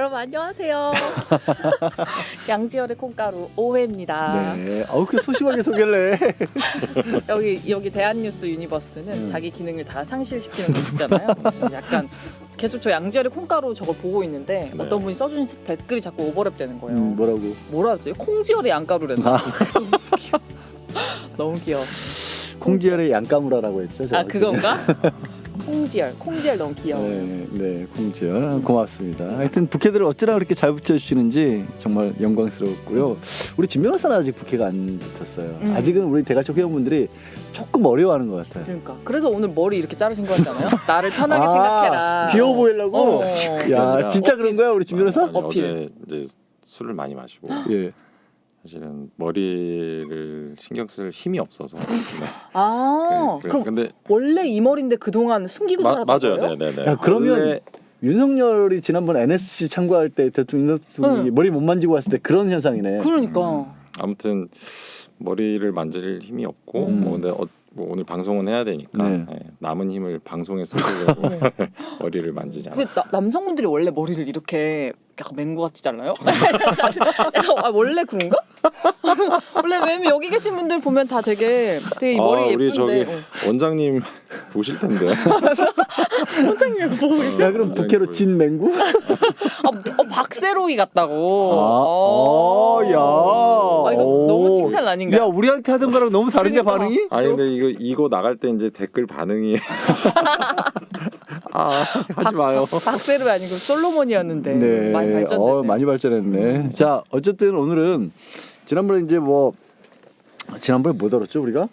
여러분 안녕하세요. 양지열의 콩가루 5회입니다. 네. 그 소심하게 소개를 해. 여기 대한뉴스 유니버스는 자기 기능을 다 상실시키는 곳이잖아요. 그래서 약간 계속 저 양지열의 콩가루 저걸 보고 있는데 네. 어떤 분이 써준 댓글이 자꾸 오버랩 되는 거예요. 뭐라고? 뭐라 했어요? 콩지열의 양가루랬나? 너무 귀여워. 콩지열의 양까무라라고 했죠. 아 그건가? 콩지열 너무 귀여워. 네, 콩지열 고맙습니다. 하여튼 부캐들을 어찌나 그렇게 잘 붙여주시는지 정말 영광스러웠고요. 우리 진 변호사는 아직 부캐가 안 붙었어요. 아직은 우리 대가족 회원분들이 조금 어려워하는 것 같아요. 그러니까 그래서 오늘 머리 이렇게 자르신 거였잖아요. 나를 편하게 생각해라. 귀여워 보이려고. 야, 진짜 그런 거야 우리 진 변호사? 아니, 어제 이제 술을 많이 마시고 예. 사실은 머리를 신경 쓸 힘이 없어서. 네. 그럼 근데 원래 이 머리인데 그동안 숨기고 살았던 맞아요. 거예요? 네네네. 야, 그러면 원래 윤석열이 지난번 NSC 참가할 때 대통령이 머리 못 만지고 왔을 때 그런 현상이네. 그러니까. 아무튼 머리를 만질 힘이 없고 근데 오늘 방송은 해야 되니까 네. 남은 힘을 방송에 쏟으려고 머리를 만지지 않았어요. 남성분들이 원래 머리를 이렇게 약간 맹구같이 잘라요? 약간, 원래 그런가? 원래 왜냐면 여기 계신 분들 보면 다 되게 이 머리 예쁜데. 우리 저기 원장님 보실 텐데. 원장님 보고 있어요. 야, 그럼 부캐로 진 맹구? 박세로이 같다고. 야. 이거 너무 칭찬 아닌가? 야, 우리한테 하던 거랑 너무 다른데 그러니까. 반응이? 아니 근데 이거 나갈 때 이제 댓글 반응이 하지 마요. 박세로이 아니고 솔로몬이었는데 네. 많이 발전됐네. 많이 발전했네. 자, 어쨌든 오늘은 지난번에 이제 지난번에 뭐 다뤘죠 우리가?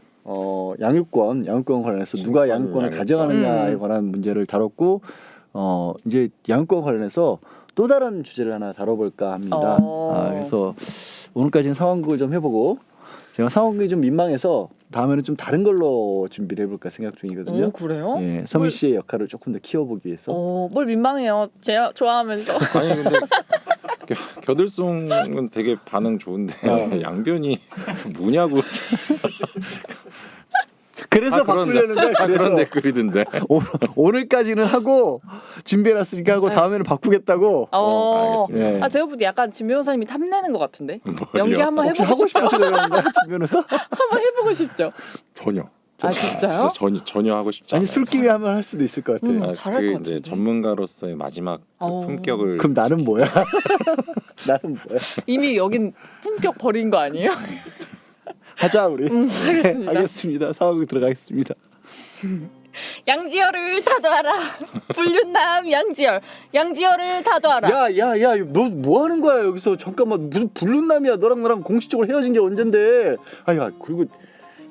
양육권 관련해서 누가 양육권을 가져가느냐에 관한 문제를 다뤘고 이제 양육권 관련해서 또 다른 주제를 하나 다뤄볼까 합니다. 그래서 오늘까지는 상황극을 좀 해보고 제가 상황극이 좀 민망해서 다음에는 좀 다른 걸로 준비를 해볼까 생각 중이거든요. 그래요? 예, 서민 씨의 역할을 조금 더 키워보기 위해서. 뭘 민망해요. 제가 좋아하면서. 아니 근데 겨들송은 되게 반응 좋은데 양변이 뭐냐고. 그래서 바꾸려는 거야. 그런 댓글이던데. 오늘까지는 하고 준비해놨으니까 하고 다음에는 바꾸겠다고. 알겠습니다. 예. 제가 볼 때 약간 진 변호사님이 탐내는 것 같은데. 뭘요? 연기 한번 혹시 해보고 하고 싶죠? 싶어서 그러는 거야, 진 변호사? 한번 해보고 싶죠? 전혀. 진짜요? 전혀 하고 싶지 않아요. 아니 술기회 하면 할 수도 있을 것 같아. 잘할 것 이제 같은데. 전문가로서의 마지막 품격을. 그럼 나는 뭐야? 나는 뭐야? 이미 여긴 품격 버린 거 아니에요? 하자 우리. 알겠습니다. 알겠습니다. 상황으로 들어가겠습니다. 양지열을 다도하라. 불륜남 양지열을 다도하라. 야야야, 너 뭐 하는 거야 여기서? 잠깐만, 무슨 불륜남이야? 너랑 나랑 공식적으로 헤어진 게 언젠데? 아야, 그리고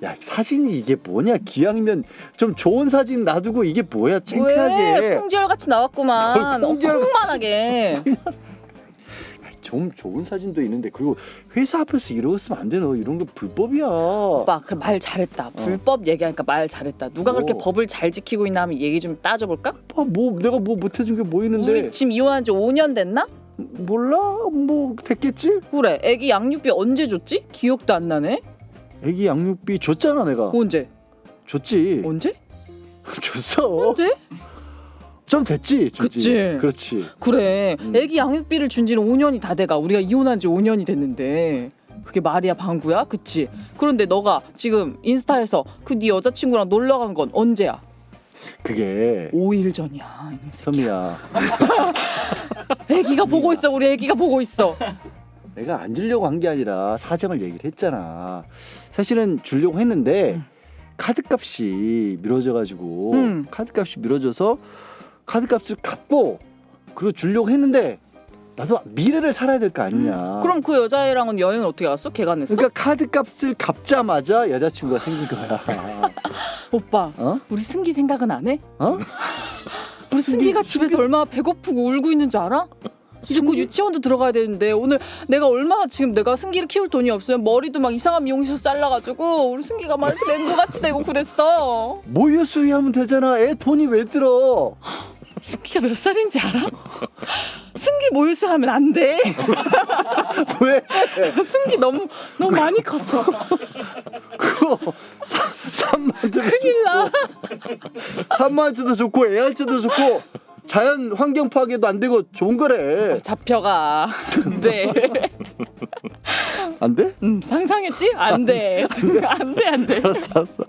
야, 사진이 이게 뭐냐? 기왕이면 좀 좋은 사진 놔두고 이게 뭐야? 창피하게. 왜? 콩지열 같이 나왔구만. 콩만하게. 좀 좋은 사진도 있는데, 그리고 회사 앞에서 이러고으면 안 돼. 너 이런 거 불법이야. 오빠 그 말 잘했다. 불법 얘기하니까 말 잘했다. 누가 그렇게 법을 잘 지키고 있나 하면 얘기 좀 따져볼까? 내가 뭐 못해준 게 뭐 있는데? 우리 지금 이혼한 지 5년 됐나? 몰라, 뭐 됐겠지? 그래. 애기 양육비 언제 줬지? 기억도 안 나네. 애기 양육비 줬잖아 내가. 언제? 줬지. 언제? 줬어. 언제? 좀 됐지. 그치. 그렇지. 그래. 애기 양육비를 준 지는 5년이 다 돼가. 우리가 이혼한 지 5년이 됐는데 그게 말이야 방구야? 그치? 그런데 너가 지금 인스타에서 그 네 여자친구랑 놀러 간 건 언제야? 그게 5일 전이야. 이놈 새끼야. 섬이야. 애기가 보고 있어. 우리 애기가 보고 있어. 내가 안 주려고 한 게 아니라 사정을 얘기를 했잖아. 사실은 주려고 했는데 카드값이 미뤄져가지고 카드값이 미뤄져서 카드값을 갚고 그리고 주려고 했는데 나도 미래를 살아야 될 거 아니냐. 그럼 그 여자애랑은 여행을 어떻게 갔어? 걔가 냈어? 그러니까 카드값을 갚자마자 여자친구가 생긴 거야. 오빠, 우리 승기 생각은 안 해? 우리 승기가 집에서 얼마나 배고프고 울고 있는 줄 알아? 이제 곧 유치원도 들어가야 되는데 오늘 내가 얼마나 지금 내가 승기를 키울 돈이 없으면 머리도 막 이상한 미용실에서 잘라가지고 우리 승기가 막 이렇게 맹구같이 되고 그랬어. 모유 수유하면 되잖아. 애 돈이 왜 들어? 승기가 몇 살인지 알아? 승기 모유수하면 안 돼. 왜? 승기 너무 많이 컸어. 그거 3만원도 큰일 나. 3만원도 좋고 애한테도 좋고 자연 환경 파괴도 안 되고 좋은 거래. 잡혀가. 네. 안 돼? 상상했지? 안 돼. 안 돼. 알았어.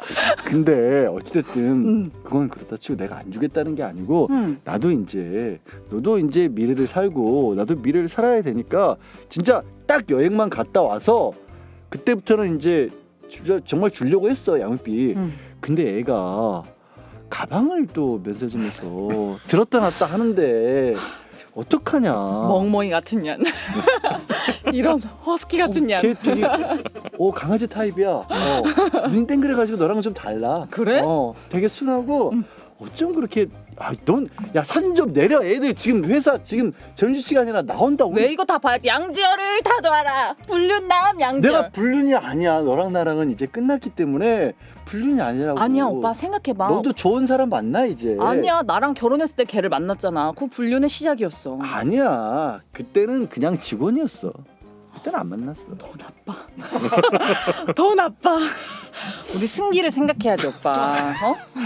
근데 어찌됐든 그건 그렇다 치고 내가 안 주겠다는 게 아니고 나도 이제 너도 이제 미래를 살고 나도 미래를 살아야 되니까 진짜 딱 여행만 갔다 와서 그때부터는 이제 정말 주려고 했어 양육비. 근데 애가 가방을 또 면세점에서 들었다 놨다 하는데 어떡하냐. 멍멍이 같은 년. 이런 허스키 같은 년. 걔 되게 강아지 타입이야. 눈이 땡그래가지고 너랑은 좀 달라. 그래? 되게 순하고 어쩜 그렇게 넌야 산 좀 내려. 애들 지금 회사 지금 점심시간이나 나온다. 왜 이거 다 봐야지. 양지열을 다져와라. 불륜남 양지열. 내가 불륜이 아니야. 너랑 나랑은 이제 끝났기 때문에 불륜이 아니라고. 아니야 오빠 생각해봐. 너도 좋은 사람 만나 이제. 아니야 나랑 결혼했을 때 걔를 만났잖아. 그거 불륜의 시작이었어. 아니야. 그때는 그냥 직원이었어. 그때는 안 만났어. 더 나빠. 더 나빠. 우리 승기를 생각해야지 오빠.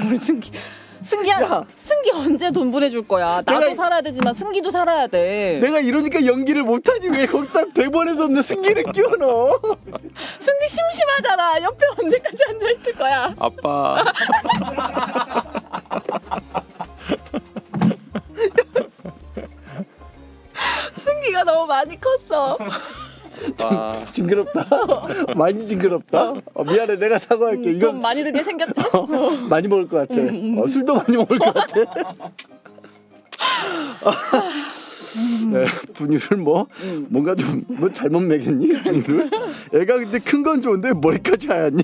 우리 승기야. 승기 언제 돈 보내줄 거야? 나도 내가- 살아야 되지만 승기도 살아야 돼. 내가 이러니까 연기를 못하지 왜 거기다 대본에서 없는 승기를 끼워넣어. 승기 심심하잖아. 옆에 언제까지 앉아 있을 거야? 아빠. 승기가 너무 많이 컸어. 아빠. 징그럽다. 많이 징그럽다. 미안해 내가 사과할게. 돈 이건 많이 들게 생겼지? 많이 먹을 것 같아. 술도 많이 먹을 것 같아. 네, 분유를 뭔가 좀 잘못 먹였니? 분유를? 애가 근데 큰 건 좋은데 머리까지 하얗냐?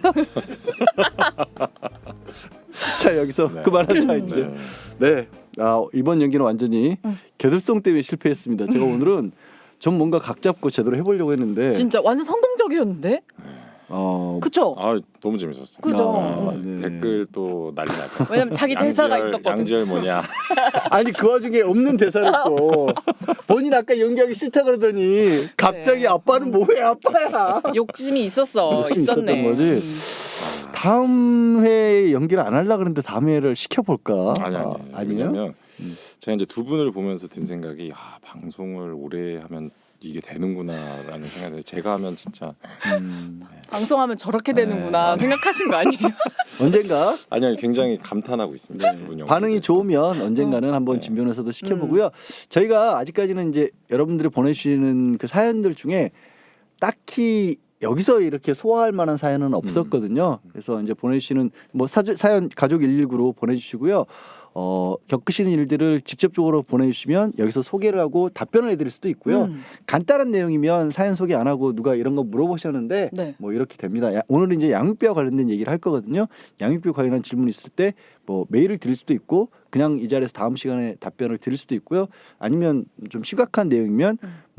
자 여기서 네. 그만하자 이제. 네, 이번 연기는 완전히 겨들송 때문에 실패했습니다. 제가 오늘은 좀 뭔가 각 잡고 제대로 해보려고 했는데 진짜 완전 성공적이었는데? 그쵸? 아 너무 재밌었어요. 그죠? 네. 댓글 또 난리 날 것 같아요. 왜냐면 자기 대사가 있었거든. 양지열 뭐냐? 아니 그 와중에 없는 대사를 또 본인 아까 연기하기 싫다 그러더니 갑자기 네. 아빠는 뭐해 아빠야. 욕심이 있었어. 욕심이 있었네. 있었던 거지. 다음 회에 연기를 안 하려고 그러는데 다음 회를 시켜볼까? 아니에요. 아니에요? 왜냐면 제가 이제 두 분을 보면서 든 생각이 방송을 오래 하면 이게 되는구나라는 생각이 제가 하면 진짜 방송하면 저렇게 되는구나 생각하신 거 아니에요? 언젠가 아니 굉장히 감탄하고 있습니다. 두 분 반응이 좋으면 언젠가는 한번 진 변호사도 시켜보고요. 저희가 아직까지는 이제 여러분들이 보내주시는 그 사연들 중에 딱히 여기서 이렇게 소화할 만한 사연은 없었거든요. 그래서 이제 보내주시는 사연 가족 119로 보내주시고요. 겪으시는 일들을 직접적으로 보내주시면 여기서 소개를 하고 답변을 해드릴 수도 있고요. 간단한 내용이면 사연 소개 안 하고 누가 이런 거 물어보셨는데 네. 이렇게 됩니다. 오늘은 이제 양육비와 관련된 얘기를 할 거거든요. 양육비 관련한 질문 있을 때 메일을 드릴 수도 있고 그냥 이 자리에서 다음 시간에 답변을 드릴 수도 있고요. 아니면 좀 심각한 내용이면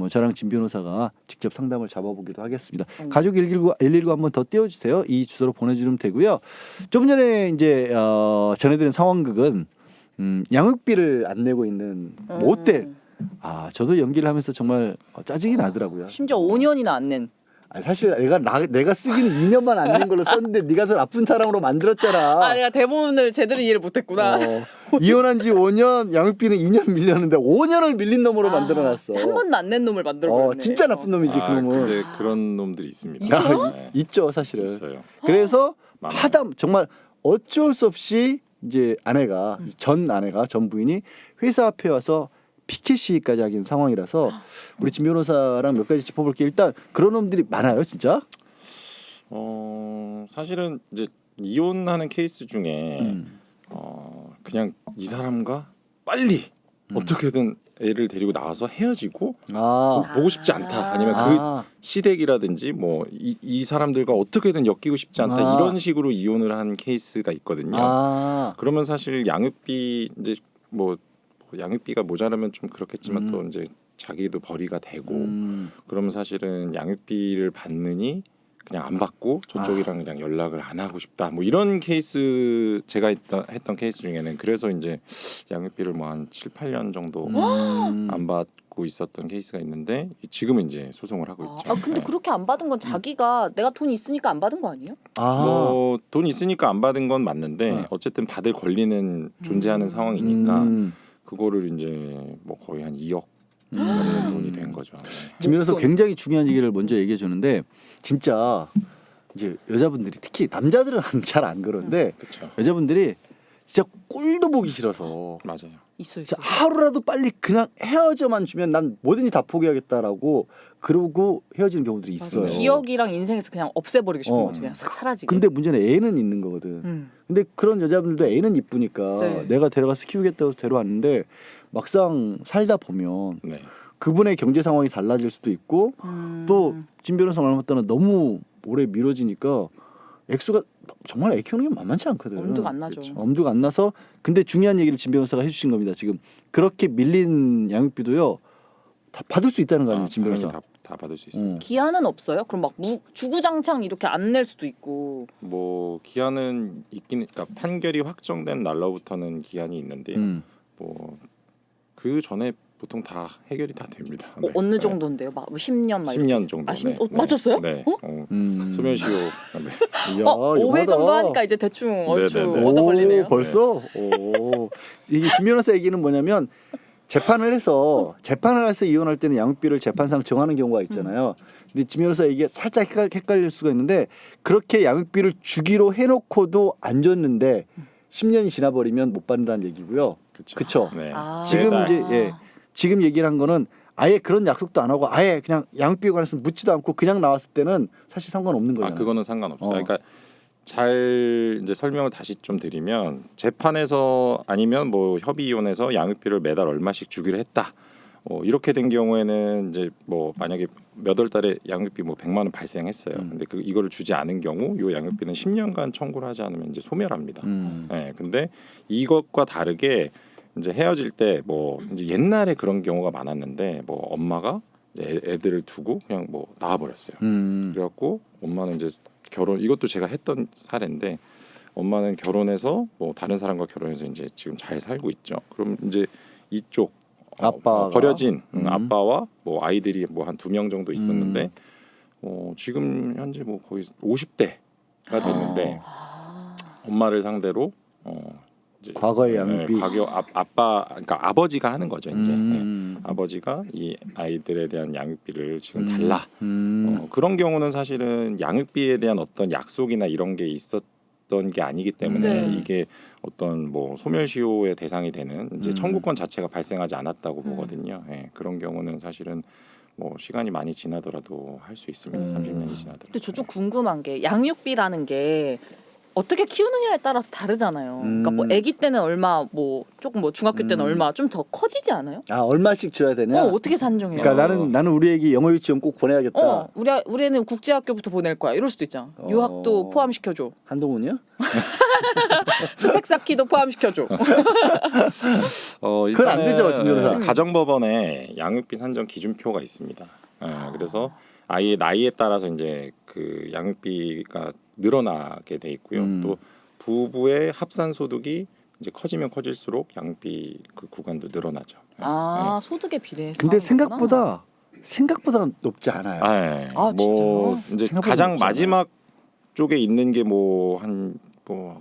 저랑 진 변호사가 직접 상담을 잡아보기도 하겠습니다. 가족 119 한번 더 띄워주세요. 이 주소로 보내주면 되고요. 좀 전에 이제 전해드린 상황극은 양육비를 안 내고 있는 모텔. 저도 연기를 하면서 정말 짜증이 나더라고요. 심지어 5년이나 안 낸. 사실 내가 쓰기는 2년만 안 낸 걸로 썼는데 네가 더 나쁜 사람으로 만들었잖아. 내가 대본을 제대로 이해를 못했구나. 이혼한 지 5년, 양육비는 2년 밀렸는데 5년을 밀린 놈으로 만들어놨어. 한 번도 안 낸 놈을 만들어버렸네. 진짜 나쁜 놈이지 그 놈은. 근데 그런 놈들이 있습니다. 있어요? 네. 있죠 사실은. 있어요. 그래서 많아요. 정말 어쩔 수 없이 이제 전 부인이 회사 앞에 와서 피켓 시위까지 하긴 상황이라서 우리 진 변호사랑 몇 가지 짚어볼게. 일단 그런 놈들이 많아요 진짜. 사실은 이제 이혼하는 케이스 중에 그냥 이 사람과 빨리 어떻게든 애를 데리고 나와서 헤어지고 보고 싶지 않다. 아니면 그 시댁이라든지 이 사람들과 어떻게든 엮이고 싶지 않다. 이런 식으로 이혼을 한 케이스가 있거든요. 그러면 사실 양육비 이제 양육비가 모자라면 좀 그렇겠지만 또 이제 자기도 벌이가 되고 그러면 사실은 양육비를 받느니 그냥 안 받고 저쪽이랑 그냥 연락을 안 하고 싶다. 이런 케이스 제가 했던 케이스 중에는 그래서 이제 양육비를 한 7, 8년 정도 안 받고 있었던 케이스가 있는데 지금은 이제 소송을 하고 있죠. 근데 네. 그렇게 안 받은 건 자기가 내가 돈 있으니까 안 받은 거 아니에요? 돈 있으니까 안 받은 건 맞는데 어쨌든 받을 권리는 존재하는 상황이니까 그거를 이제 뭐 거의 한 2억 넘는 돈이 된 거죠. 네. 지금 이어서 굉장히 중요한 얘기를 먼저 얘기해 주는데 진짜 이제 여자분들이 특히 남자들은 잘 안 그런데 그렇죠. 여자분들이 진짜 꼴도 보기 싫어서 맞아요. 있어. 진짜 하루라도 빨리 그냥 헤어져만 주면 난 뭐든지 다 포기하겠다라고 그러고 헤어지는 경우들이 있어요. 기억이랑 인생에서 그냥 없애버리고 싶은 어. 거지. 그냥 싹 사라지게. 근데 문제는 애는 있는 거거든. 근데 그런 여자분들도 애는 이쁘니까 네. 내가 데려가서 키우겠다고 데려왔는데 막상 살다 보면 네. 그분의 경제 상황이 달라질 수도 있고 또 진 변호사 말한 것처럼 너무 오래 미뤄지니까 액수가 정말 애 키우는 게 만만치 않거든. 엄두가 안 나죠. 그렇죠. 엄두가 안 나서 근데 중요한 얘기를 진 변호사가 해주신 겁니다. 지금 그렇게 밀린 양육비도요 다 받을 수 있다는 거 아니에요, 진 변호사. 다 받을 수 있습니다. 기한은 없어요? 그럼 막 주구장창 이렇게 안 낼 수도 있고. 뭐 기한은 있긴, 그러니까 판결이 확정된 날로부터는 기한이 있는데 뭐 그 전에 보통 다 해결이 다 됩니다. 네. 어느 정도인데요? 막 10년 막 10년 이렇게. 정도. 아, 네. 맞췄어요? 네. 어? 소멸시효. 네. 이야, 5회 영하다. 정도 하니까 이제 대충 얼추 네네네. 얻어 걸리네요. 벌써? 오. 이게 진 변호사 얘기는 뭐냐면 재판을 해서 이혼할 때는 양육비를 재판상 정하는 경우가 있잖아요. 근데 진 변호사 이게 살짝 헷갈릴 수가 있는데 그렇게 양육비를 주기로 해놓고도 안 줬는데 10년이 지나버리면 못 받는다는 얘기고요. 그렇죠. 네. 지금 매달. 이제 지금 얘기를 한 거는 아예 그런 약속도 안 하고 아예 그냥 양육비에 관해서 묻지도 않고 그냥 나왔을 때는 사실 상관없는 거잖아요. 그거는 상관없어요. 그러니까 잘 이제 설명을 다시 좀 드리면 재판에서 아니면 뭐 협의이혼에서 양육비를 매달 얼마씩 주기로 했다. 이렇게 된 경우에는 이제 뭐 만약에 몇 월 달에 양육비 뭐 100만 원 발생했어요. 근데 이거를 주지 않은 경우 이 양육비는 10년간 청구를 하지 않으면 이제 소멸합니다. 네, 근데 이것과 다르게 이제 헤어질 때 뭐 이제 옛날에 그런 경우가 많았는데 뭐 엄마가 이제 애들을 두고 그냥 뭐 나와 버렸어요. 그래갖고 엄마는 이제 이것도 제가 했던 사례인데 엄마는 결혼해서 뭐 다른 사람과 결혼해서 이제 지금 잘 살고 있죠. 그럼 이제 이쪽 아빠가 버려진 아빠와 뭐 아이들이 뭐 한 2명 정도 있었는데 지금 현재 뭐 거의 50대가 됐는데 엄마를 상대로 이제 과거의 양육비. 아빠 그러니까 아버지가 하는 거죠 이제. 아버지가 이 아이들에 대한 양육비를 지금 달라. 그런 경우는 사실은 양육비에 대한 어떤 약속이나 이런 게 있었던 게 아니기 때문에 네. 이게 어떤 뭐 소멸시효의 대상이 되는 이제 청구권 자체가 발생하지 않았다고 보거든요. 예, 그런 경우는 사실은 뭐 시간이 많이 지나더라도 할 수 있습니다. 30년이 지나더라도. 근데 저 좀 궁금한 게 양육비라는 게 어떻게 키우느냐에 따라서 다르잖아요. 그러니까 뭐 아기 때는 얼마, 뭐 조금 뭐 중학교 때는 얼마, 좀 더 커지지 않아요? 아 얼마씩 줘야 되냐? 어떻게 산정해요? 그러니까 나는 우리 애기 영어 유치원 꼭 보내야겠다. 우리 애는 국제학교부터 보낼 거야. 이럴 수도 있잖아. 유학도 포함시켜줘. 한동훈이요? 스펙 쌓기도 포함시켜줘. 그건 안 되죠, 진 변호사. 가정법원에 양육비 산정 기준표가 있습니다. 그래서 아이의 나이에 따라서 이제 그 양육비가 늘어나게 돼 있고요. 또 부부의 합산 소득이 이제 커지면 커질수록 양육비 그 구간도 늘어나죠. 소득에 비례해서. 근데 하는 거구나. 생각보다 높지 않아요. 네. 아, 뭐 진짜요? 이제 생각보다 가장 높지 않아요. 마지막 쪽에 있는 게 뭐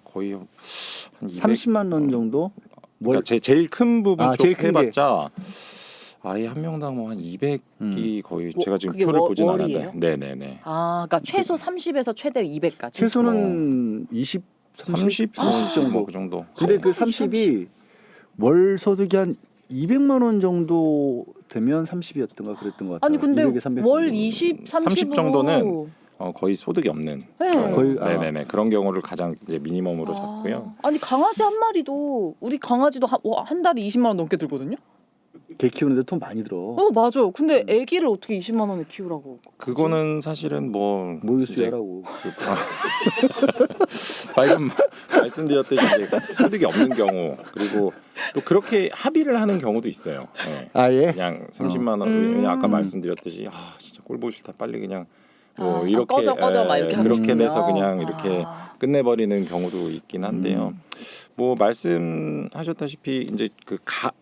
거의 한 200, 30만 원 정도? 그러니까 제일 큰 부분 쪽 제일 큰 게. 해봤자 아이 한 명당 뭐 한 200이 거의 뭐, 제가 지금 그게 표를 보진 월이에요? 않았는데 네네네 그러니까 최소 30에서 최대 200까지. 최소는 20, 30 정도. 뭐 그 정도. 근데 그 30이 월 소득이 한 200만 원 정도 되면 30이었던가 그랬던 것 같아요. 아니 근데 200에 300 월 정도. 20, 30 30으로 정도는 거의 소득이 없는 네. 경우. 거의, 네네네 그런 경우를 가장 이제 미니멈으로 잡고요. 아니 강아지 한 마리도 우리 강아지도 한 달에 20만 원 넘게 들거든요. 개 키우는데 돈 많이 들어. 맞아요. 근데 아기를 어떻게 20만 원에 키우라고? 그거는 사실은 뭐 모유수유하라고. 방금 말씀드렸듯이 이제 소득이 없는 경우 그리고 또 그렇게 합의를 하는 경우도 있어요. 네. 예? 그냥 30만 원 왜냐 아까 말씀드렸듯이 진짜 꼴 보기 싫다 빨리 그냥 뭐 이렇게 꺼져 막 이렇게 하고 그렇게 싶으면. 돼서 그냥 이렇게 끝내버리는 경우도 있긴 한데요. 뭐 말씀하셨다시피 이제 그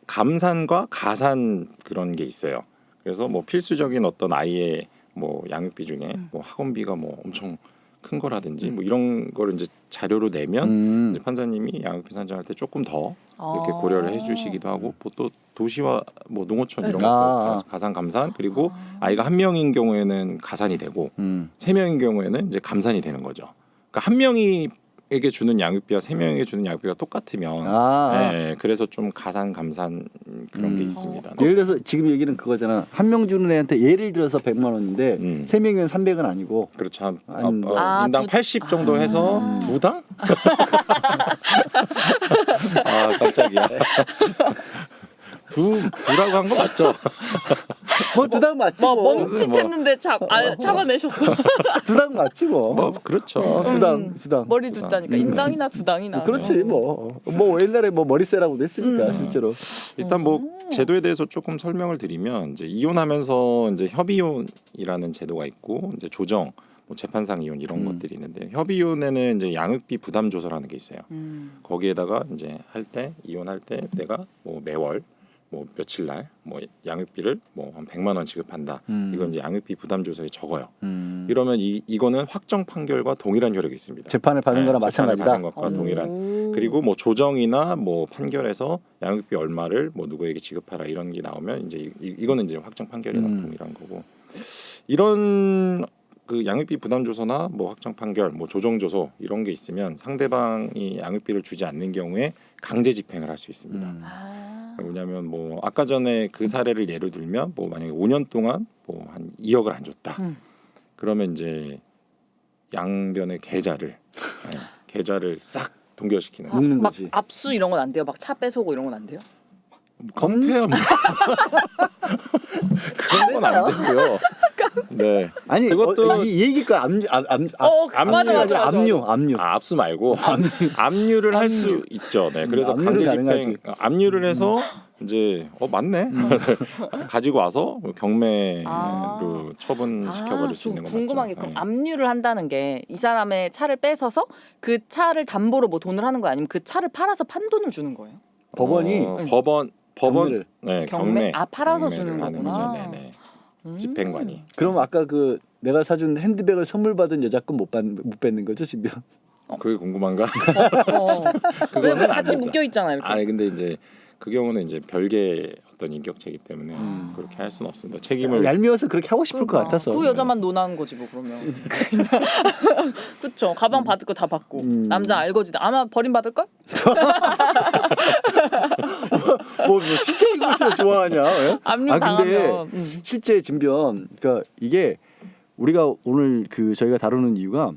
감산과 가산 그런 게 있어요. 그래서 뭐 필수적인 어떤 아이의 뭐 양육비 중에 뭐 학원비가 뭐 엄청 큰 거라든지 뭐 이런 거를 이제 자료로 내면 이제 판사님이 양육비 산정할 때 조금 더 이렇게 고려를 해주시기도 하고 또 도시와 뭐 농어촌 이런 것도 가산 감산 그리고 아이가 한 명인 경우에는 가산이 되고 세 명인 경우에는 이제 감산이 되는 거죠. 그러니까 한 명에게 주는 양육비와 세 명에게 주는 양육비가 똑같으면 네, 그래서 좀 가산 감산 그런 게 있습니다. 예를 들어서 지금 얘기는 그거잖아. 한 명 주는 애한테 예를 들어서 100만 원인데 세 명이면 300은 아니고 그렇죠. 뭐. 인당 80 정도 해서 두 당? 아 깜짝이야. 두라고 한 거 맞죠? 뭐 두 당 맞지 뭐. 멍칫했는데 잡아내셨어. 두 당 맞지 뭐. 뭐 그렇죠. 두 당. 머리 두 자니까 인당이나 두 당이나. 그렇지 뭐 옛날에 뭐 머리세라고도 했으니까 실제로. 일단 뭐 제도에 대해서 조금 설명을 드리면 이제 이혼하면서 이제 협의혼이라는 제도가 있고 이제 조정, 뭐 재판상 이혼 이런 것들이 있는데 협의혼에는 이제 양육비 부담 조서라는 게 있어요. 거기에다가 이제 할 때 이혼할 때 내가 뭐 매월 뭐 며칠 날 뭐 양육비를 뭐 한 100만 원 지급한다. 이건 이제 양육비 부담 조서에 적어요. 이러면 이거는 확정 판결과 동일한 효력이 있습니다. 재판을 받은 거랑 재판을 마찬가지다. 받은 것과 동일한. 그리고 뭐 조정이나 뭐 판결에서 양육비 얼마를 뭐 누구에게 지급하라 이런 게 나오면 이제 이거는 이제 확정 판결이랑 동일한 거고. 이런 그 양육비 부담 조서나 뭐 확정 판결, 뭐 조정 조서 이런 게 있으면 상대방이 양육비를 주지 않는 경우에 강제 집행을 할 수 있습니다. 왜냐하면 뭐 아까 전에 그 사례를 예로 들면 뭐 만약에 5년 동안 뭐 한 2억을 안 줬다. 그러면 이제 양변의 계좌를 싹 동결시키는. 묵는 막 거지. 압수 이런 건 안 돼요. 막 차 뺏어오고 이런 건 안 돼요. 검태야 뭐. 그런 건 안 되고요. 네. 아니 그것도 이 얘기가 맞아. 압류. 압수 말고 압류를 할 수 있죠. 네. 그래서 강제 집행 압류를 해서 이제 맞네. 가지고 와서 경매로 처분시켜 버릴 수 있는 건 궁금한 게 맞죠. 그럼 네. 압류를 한다는 게 이 사람의 차를 뺏어서 그 차를 담보로 뭐 돈을 하는 거야 아니면 그 차를 팔아서 판돈을 주는 거예요? 법원이 법원 경매를. 네, 경매? 팔아서 경매를 주는 하는 거구나. 거죠. 네네. 집행관이. 그럼 아까 그 내가 사준 핸드백을 선물 받은 여자 건 못 뺏는 거죠 지금? 그게 궁금한가? 왜 그거는 같이 안 되죠. 묶여 있잖아요. 이렇게. 아 근데 이제 그 경우는 이제 별개의 어떤 인격체이기 때문에 그렇게 할 수는 없습니다. 책임을 얄미워서 그렇게 하고 싶을 것 같아서. 그 여자만 논하는 거지 뭐 그러면. 그쵸. 가방 받을 거 다 받고 남자 알거지다. 아마 버림받을 걸? 뭐 실제 이걸 좋아하냐? 왜? 압류 근데 당하면. 실제 진변 그러니까 이게 우리가 오늘 그 저희가 다루는 이유가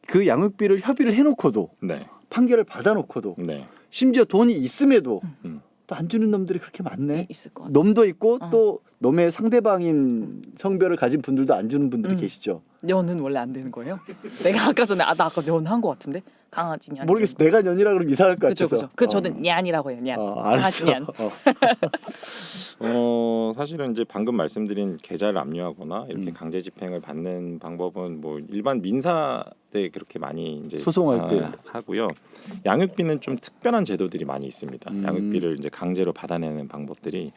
그 양육비를 협의를 해놓고도 네. 판결을 받아놓고도 네. 심지어 돈이 있음에도 음. 또 안 주는 놈들이 그렇게 많네. 있을 것 같아. 놈도 있고 또 놈의 상대방인 성별을 가진 분들도 안 주는 분들이 계시죠. 년은 원래 안 되는 거예요? 내가 아까 전에 나 아까 년 한 거 같은데 강아지 년. 모르겠어. 내가 년이라 그러면 이상할 것 그죠 같아서. 그죠. 그 저는 냔이라고 해요. 냔. 알았어. 강아지 냔. 사실은 이제 방금 말씀드린 계좌를 압류하거나 이렇게 강제 집행을 받는 방법은 뭐 일반 민사 때 그렇게 많이 이제 소송할 때 하고요. 양육비는 좀 특별한 제도들이 많이 있습니다. 양육비를 이제 강제로 받아내는 방법들이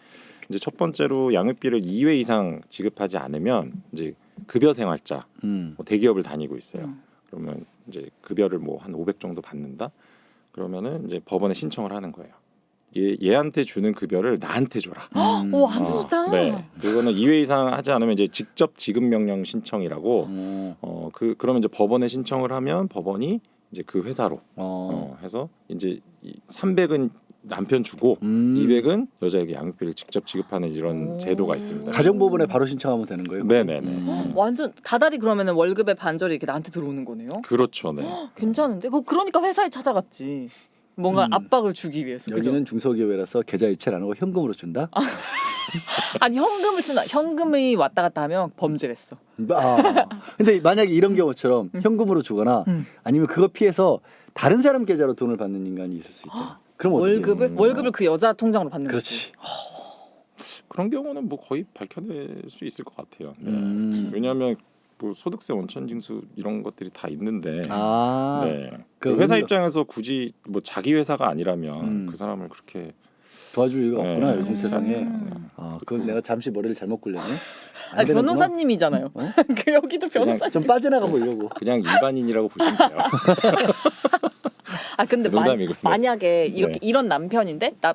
이제 첫 번째로 양육비를 2회 이상 지급하지 않으면 이제 급여 생활자 뭐 대기업을 다니고 있어요. 그러면 이제 급여를 뭐 한 500 정도 받는다. 그러면은 이제 법원에 신청을 하는 거예요. 얘한테 주는 급여를 나한테 줘라. 오 아주 좋다. 네, 그거는 2회 이상 하지 않으면 이제 직접 지급 명령 신청이라고. 그러면 이제 법원에 신청을 하면 법원이 이제 그 회사로 해서 이제 300은 남편 주고 200은 여자에게 양육비를 직접 지급하는 이런 제도가 있습니다. 가정법원에 바로 신청하면 되는 거예요? 네네네. 완전 다달이 그러면은 월급의 반절이 이렇게 나한테 들어오는 거네요. 그렇죠, 네. 괜찮은데? 그러니까 회사에 찾아갔지. 뭔가 압박을 주기 위해서. 여기는 그죠? 중소기업이라서 계좌 이체를 안 하고 현금으로 준다. 아니 현금을 쓰나 현금이 왔다 갔다 하면 범죄랬어. 근데 만약에 이런 경우처럼 현금으로 주거나 아니면 그거 피해서 다른 사람 계좌로 돈을 받는 인간이 있을 수 있잖아. 그럼 월급을 그 여자 통장으로 받는 그렇지. 거지. 그런 경우는 뭐 거의 밝혀낼 수 있을 것 같아요. 네. 왜냐하면 뭐 소득세 원천징수 이런 것들이 다 있는데 네. 그 회사 입장에서 굳이 뭐 자기 회사가 아니라면 그 사람을 그렇게 도와줄 리가 없구나 요즘 네. 세상에. 그건 내가 잠시 머리를 잘못 굴렸네. 안 아니, 되는구나. 변호사님이잖아요. 어? 그 여기도 변호사. 좀 빠져나가 보려고. 그냥 일반인이라고 보시면 돼요. 아 근데 농담이고, 네. 만약에 이렇게 네. 이런 남편인데 나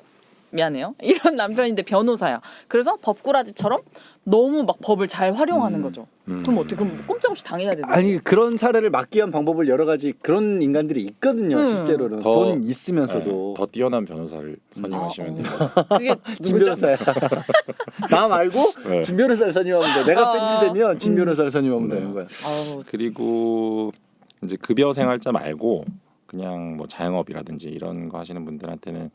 미안해요. 이런 남편인데 변호사야. 그래서 법꾸라지처럼 너무 막 법을 잘 활용하는 거죠. 그럼 어떻게? 그럼 꼼짝없이 당해야 되는 거예요? 아니 그런 사례를 막기 위한 방법을 여러 가지 그런 인간들이 있거든요. 실제로는 더- 돈 있으면서도. 네, 더 뛰어난 변호사를 선임하시면 돼요. 그게 진 누구죠? 변호사야. 나 말고 네. 진 변호사를 선임하면 돼. 내가 뺀질되면 진 음. 변호사를 선임하면 네. 되는 거야. 아우, 그리고 이제 급여 생활자 말고 그냥 뭐 자영업이라든지 이런 거 하시는 분들한테는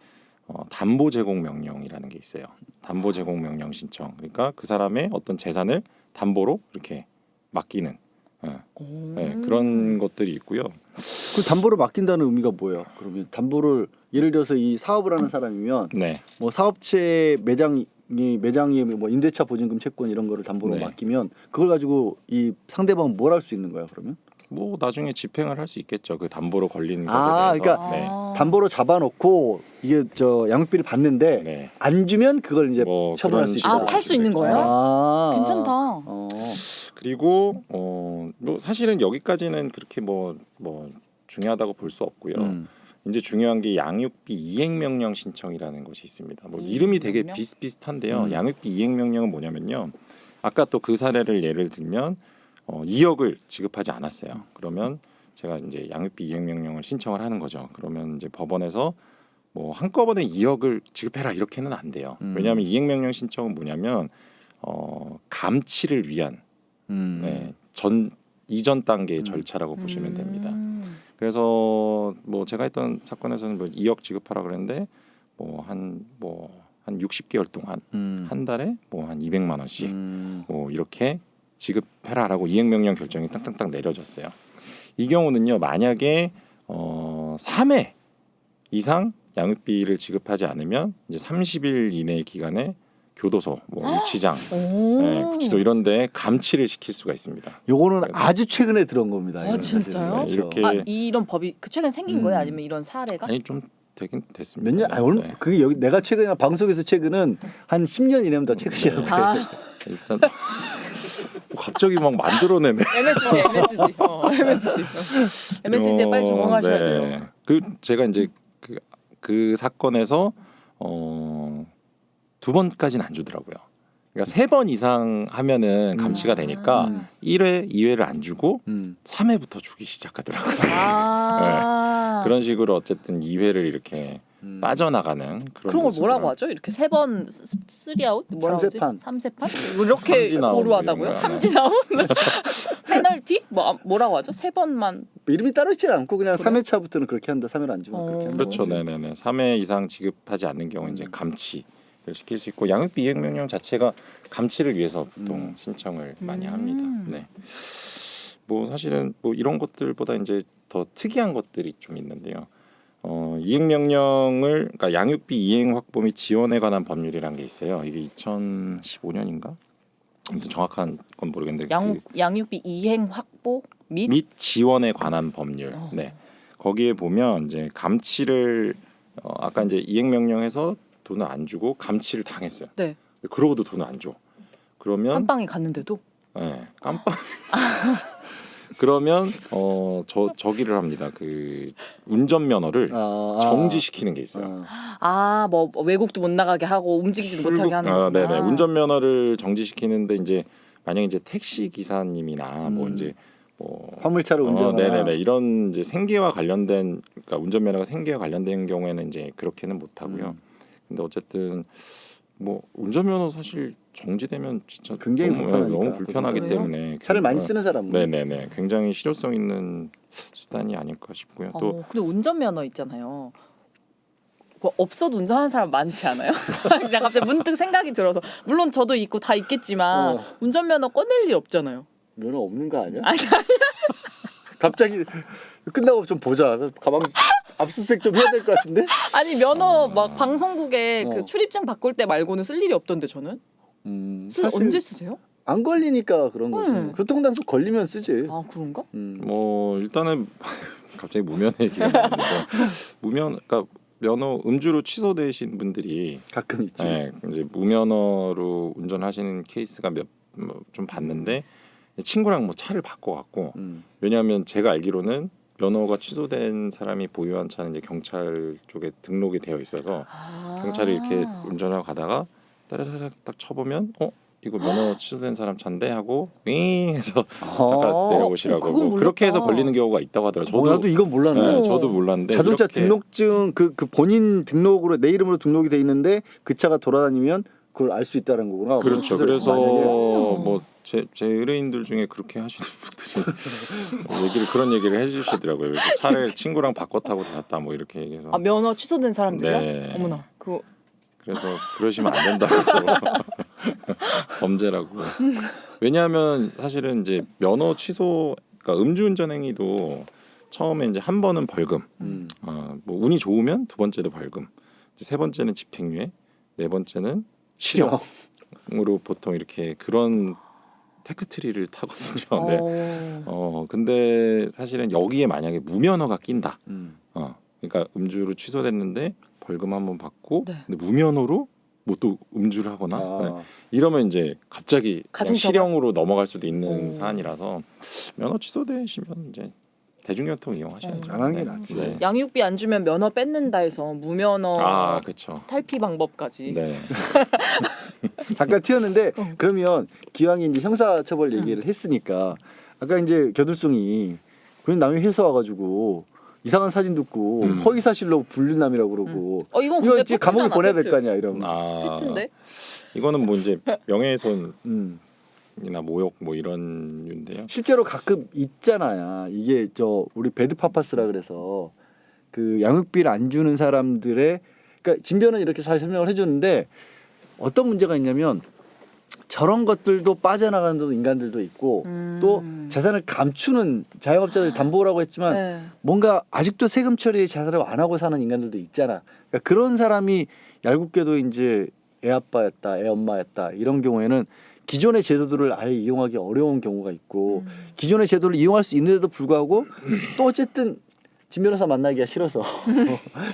담보 제공 명령이라는 게 있어요. 담보 제공 명령 신청. 그러니까 그 사람의 어떤 재산을 담보로 이렇게 맡기는 네, 그런 것들이 있고요. 그 담보를 맡긴다는 의미가 뭐예요? 그러면 담보를 예를 들어서 이 사업을 하는 사람이면 네. 뭐 사업체 매장이 뭐 임대차 보증금 채권 이런 거를 담보로 네. 맡기면 그걸 가지고 이 상대방은 뭘 할 수 있는 거야 그러면? 뭐 나중에 집행을 할 수 있겠죠. 그 담보로 걸린 것에 아, 대해서. 그러니까 네. 담보로 잡아놓고 이게 저 양육비를 받는데 네. 안 주면 그걸 이제 뭐 처분할 그런 수 있다. 아, 팔 수 있는 거예요? 아, 괜찮다. 그리고 뭐 사실은 여기까지는 그렇게 뭐 중요하다고 볼 수 없고요. 이제 중요한 게 양육비 이행 명령 신청이라는 것이 있습니다. 뭐 이름이 되게 명령? 비슷비슷한데요. 양육비 이행 명령은 뭐냐면요. 아까 또 그 사례를 예를 들면 2억을 지급하지 않았어요. 그러면 제가 이제 양육비 이행 명령을 신청을 하는 거죠. 그러면 이제 법원에서 뭐 한꺼번에 2억을 지급해라 이렇게는 안 돼요. 왜냐하면 이행 명령 신청은 뭐냐면 감치를 위한 네, 이전 단계의 절차라고 보시면 됩니다. 그래서 뭐 제가 했던 사건에서는 뭐 2억 지급하라 그랬는데 한 60개월 동안 한 달에 뭐 한 200만 원씩 뭐 이렇게 지급해라라고 이행명령 결정이 땅땅땅 내려졌어요. 이 경우는요, 만약에 3회 이상 양육비를 지급하지 않으면 이제 30일 이내의 기간에 교도소, 뭐 유치장, 네, 구치소 이런데 감치를 시킬 수가 있습니다. 요거는 그래서- 아주 최근에 들어온 겁니다. 아, 이거는 진짜요? 사실은. 네, 이렇게- 아, 이런 법이 최근 생긴 거예요? 아니면 이런 사례가? 아니 좀 되긴 됐습니다. 몇 년? 아, 오늘 네. 그게 여기 내가 최근에 방송에서 최근은 한 10년 이내면 더 최근이라고 그래. 아, 일단 갑자기 막 만들어내네. MSG에 빨리 적응하셔야 돼요. 네. 그 제가 이제 그 사건에서 2번까지는 안 주더라고요. 그러니까 3번 이상 하면은 감치가 되니까 1회, 2회를 안 주고 3회부터 주기 시작하더라고요. 아, 그런 식으로 어쨌든 2회를 이렇게 빠져나가는 그런 그런 걸 모습을 뭐라고 하죠? 이렇게 3번 쓰리아웃 뭐라고 하지? 삼세판. 삼세판? 뭐 이렇게 삼진아웃 고루하다고요? 이런 거야. 삼진아웃? 페널티? 뭐라고 하죠? 3번만. 이름이 따로 있지 않고 그냥 3회차부터는 그렇게 한다. 3회를 안 주면 그렇게 한다. 그렇죠, 네네네. 3회 이상 지급하지 않는 경우 이제 감치를 시킬 수 있고 양육비 이행 명령 자체가 감치를 위해서 보통 신청을 많이 합니다. 네. 뭐 사실은 뭐 이런 것들보다 이제 더 특이한 것들이 좀 있는데요. 이행 명령을 그러니까 양육비 이행 확보 및 지원에 관한 법률이라는 게 있어요. 이게 2015년인가? 아무튼 정확한 건 모르겠는데 양육비 이행 확보 및 및 지원에 관한 법률. 네. 거기에 보면 이제 감치를 아까 이제 이행 명령해서 돈을 안 주고 감치를 당했어요. 네. 그러고도 돈을 안 줘. 그러면 깜빵이 갔는데도 네, 깜빡. 그러면 저기를 합니다. 그 운전면허를 정지시키는 게 있어요. 뭐 외국도 못 나가게 하고 움직이지도 못하게 하는 거구나. 네네. 운전면허를 정지시키는데 이제 만약 이제 택시 기사님이나 뭐 이제 뭐 화물차를 운전하는 네네네 이런 이제 생계와 관련된 그러니까 운전면허가 생계와 관련된 경우에는 이제 그렇게는 못 하고요. 근데 어쨌든 뭐 운전면허 사실 정지되면 진짜 굉장히 너무 불편하기 그래요? 때문에 차를 많이 쓰는 사람은 네네네 굉장히 실효성 있는 수단이 아닐까 싶고요. 또 근데 운전면허 있잖아요. 뭐 없어도 운전하는 사람 많지 않아요? 그냥 갑자기 문득 생각이 들어서 물론 저도 있고 다 있겠지만 운전면허 꺼낼 일 없잖아요. 면허 없는 거 아니야? 아니 갑자기 끝나고 좀 보자. 가방 압수수색 좀 해야 될 것 같은데? 아니 면허 막 방송국에 그 어. 출입증 바꿀 때 말고는 쓸 일이 없던데 저는 사실 언제 쓰세요? 안 걸리니까 그런 거지. 교통단속 걸리면 쓰지. 아 그런가? 뭐 일단은 갑자기 무면 얘기가 나왔는데 무면 그러니까 면허 음주로 취소되신 분들이 가끔 있지. 네, 이제 무면허로 운전하시는 케이스가 몇 좀 봤는데 친구랑 뭐 차를 바꿔갖고 왜냐하면 제가 알기로는 면허가 취소된 사람이 보유한 차는 이제 경찰 쪽에 등록이 되어 있어서 경찰이 이렇게 운전하고 가다가 따라락 딱 쳐보면 이거 면허 취소된 사람 차인데 하고 윙 해서 잠깐 내려보시라고 그건 그렇게 해서 몰랐다. 걸리는 경우가 있다고 하더라고요. 나도 이건 몰랐네. 네, 저도 몰랐는데 자동차 이렇게 등록증 그 본인 등록으로 내 이름으로 등록이 돼 있는데 그 차가 돌아다니면 그걸 알 수 있다는 거구나. 그렇죠. 그래서 만약에 뭐 제 의뢰인들 중에 그렇게 하시는 분들이 그런 얘기를 해주시더라고요. 그래서 차를 친구랑 바꿔 타고 다녔다 뭐 이렇게 얘기해서 면허 취소된 사람들이요? 네. 어머나 그 그래서 그러시면 안 된다고 범죄라고. 왜냐하면 사실은 이제 면허 취소, 그러니까 음주운전 행위도 처음에 이제 한 번은 벌금, 뭐 운이 좋으면 두 번째도 벌금, 이제 세 번째는 집행유예, 네 번째는 실형으로 보통 이렇게 그런 테크트리를 타거든요. 네. 근데 사실은 여기에 만약에 무면허가 낀다. 그러니까 음주로 취소됐는데 벌금 한 번 받고 네. 근데 무면허로 뭐 또 음주를 하거나 네. 이러면 이제 갑자기 그냥 실형으로 넘어갈 수도 있는 사안이라서 면허 취소되시면 이제 대중교통 이용하셔야죠. 안 하는 게 낫지. 네. 양육비 안 주면 면허 뺏는다 해서 무면허 그렇죠. 탈피 방법까지. 네. 잠깐 튀었는데 그러면 기왕에 이제 형사처벌 얘기를 했으니까 아까 이제 겨들송이 그런 남의 회사 와가지고 이상한 사진 듣고 허위 사실로 불륜남이라고 그러고 이건 이거 근데 이제 감옥에 팩트잖아, 보내야 될 팩트. 거 아니야 이러면. 팩트인데? 이거는 뭐 이제 명예훼손이나 모욕 뭐 이런 류인데요. 실제로 가끔 있잖아요. 이게 우리 배드파파스라 그래서 그 양육비를 안 주는 사람들의 그러니까 진변은 이렇게 잘 설명을 해주는데 어떤 문제가 있냐면 저런 것들도 빠져나가는 인간들도 있고 또 재산을 감추는 자영업자들 담보라고 했지만 네. 뭔가 아직도 세금 처리 제대로 안 하고 사는 인간들도 있잖아. 그러니까 그런 사람이 얄궂게도 이제 애 아빠였다, 애 엄마였다 이런 경우에는 기존의 제도들을 아예 이용하기 어려운 경우가 있고 기존의 제도를 이용할 수 있는데도 불구하고 또 어쨌든 진 변호사 만나기가 싫어서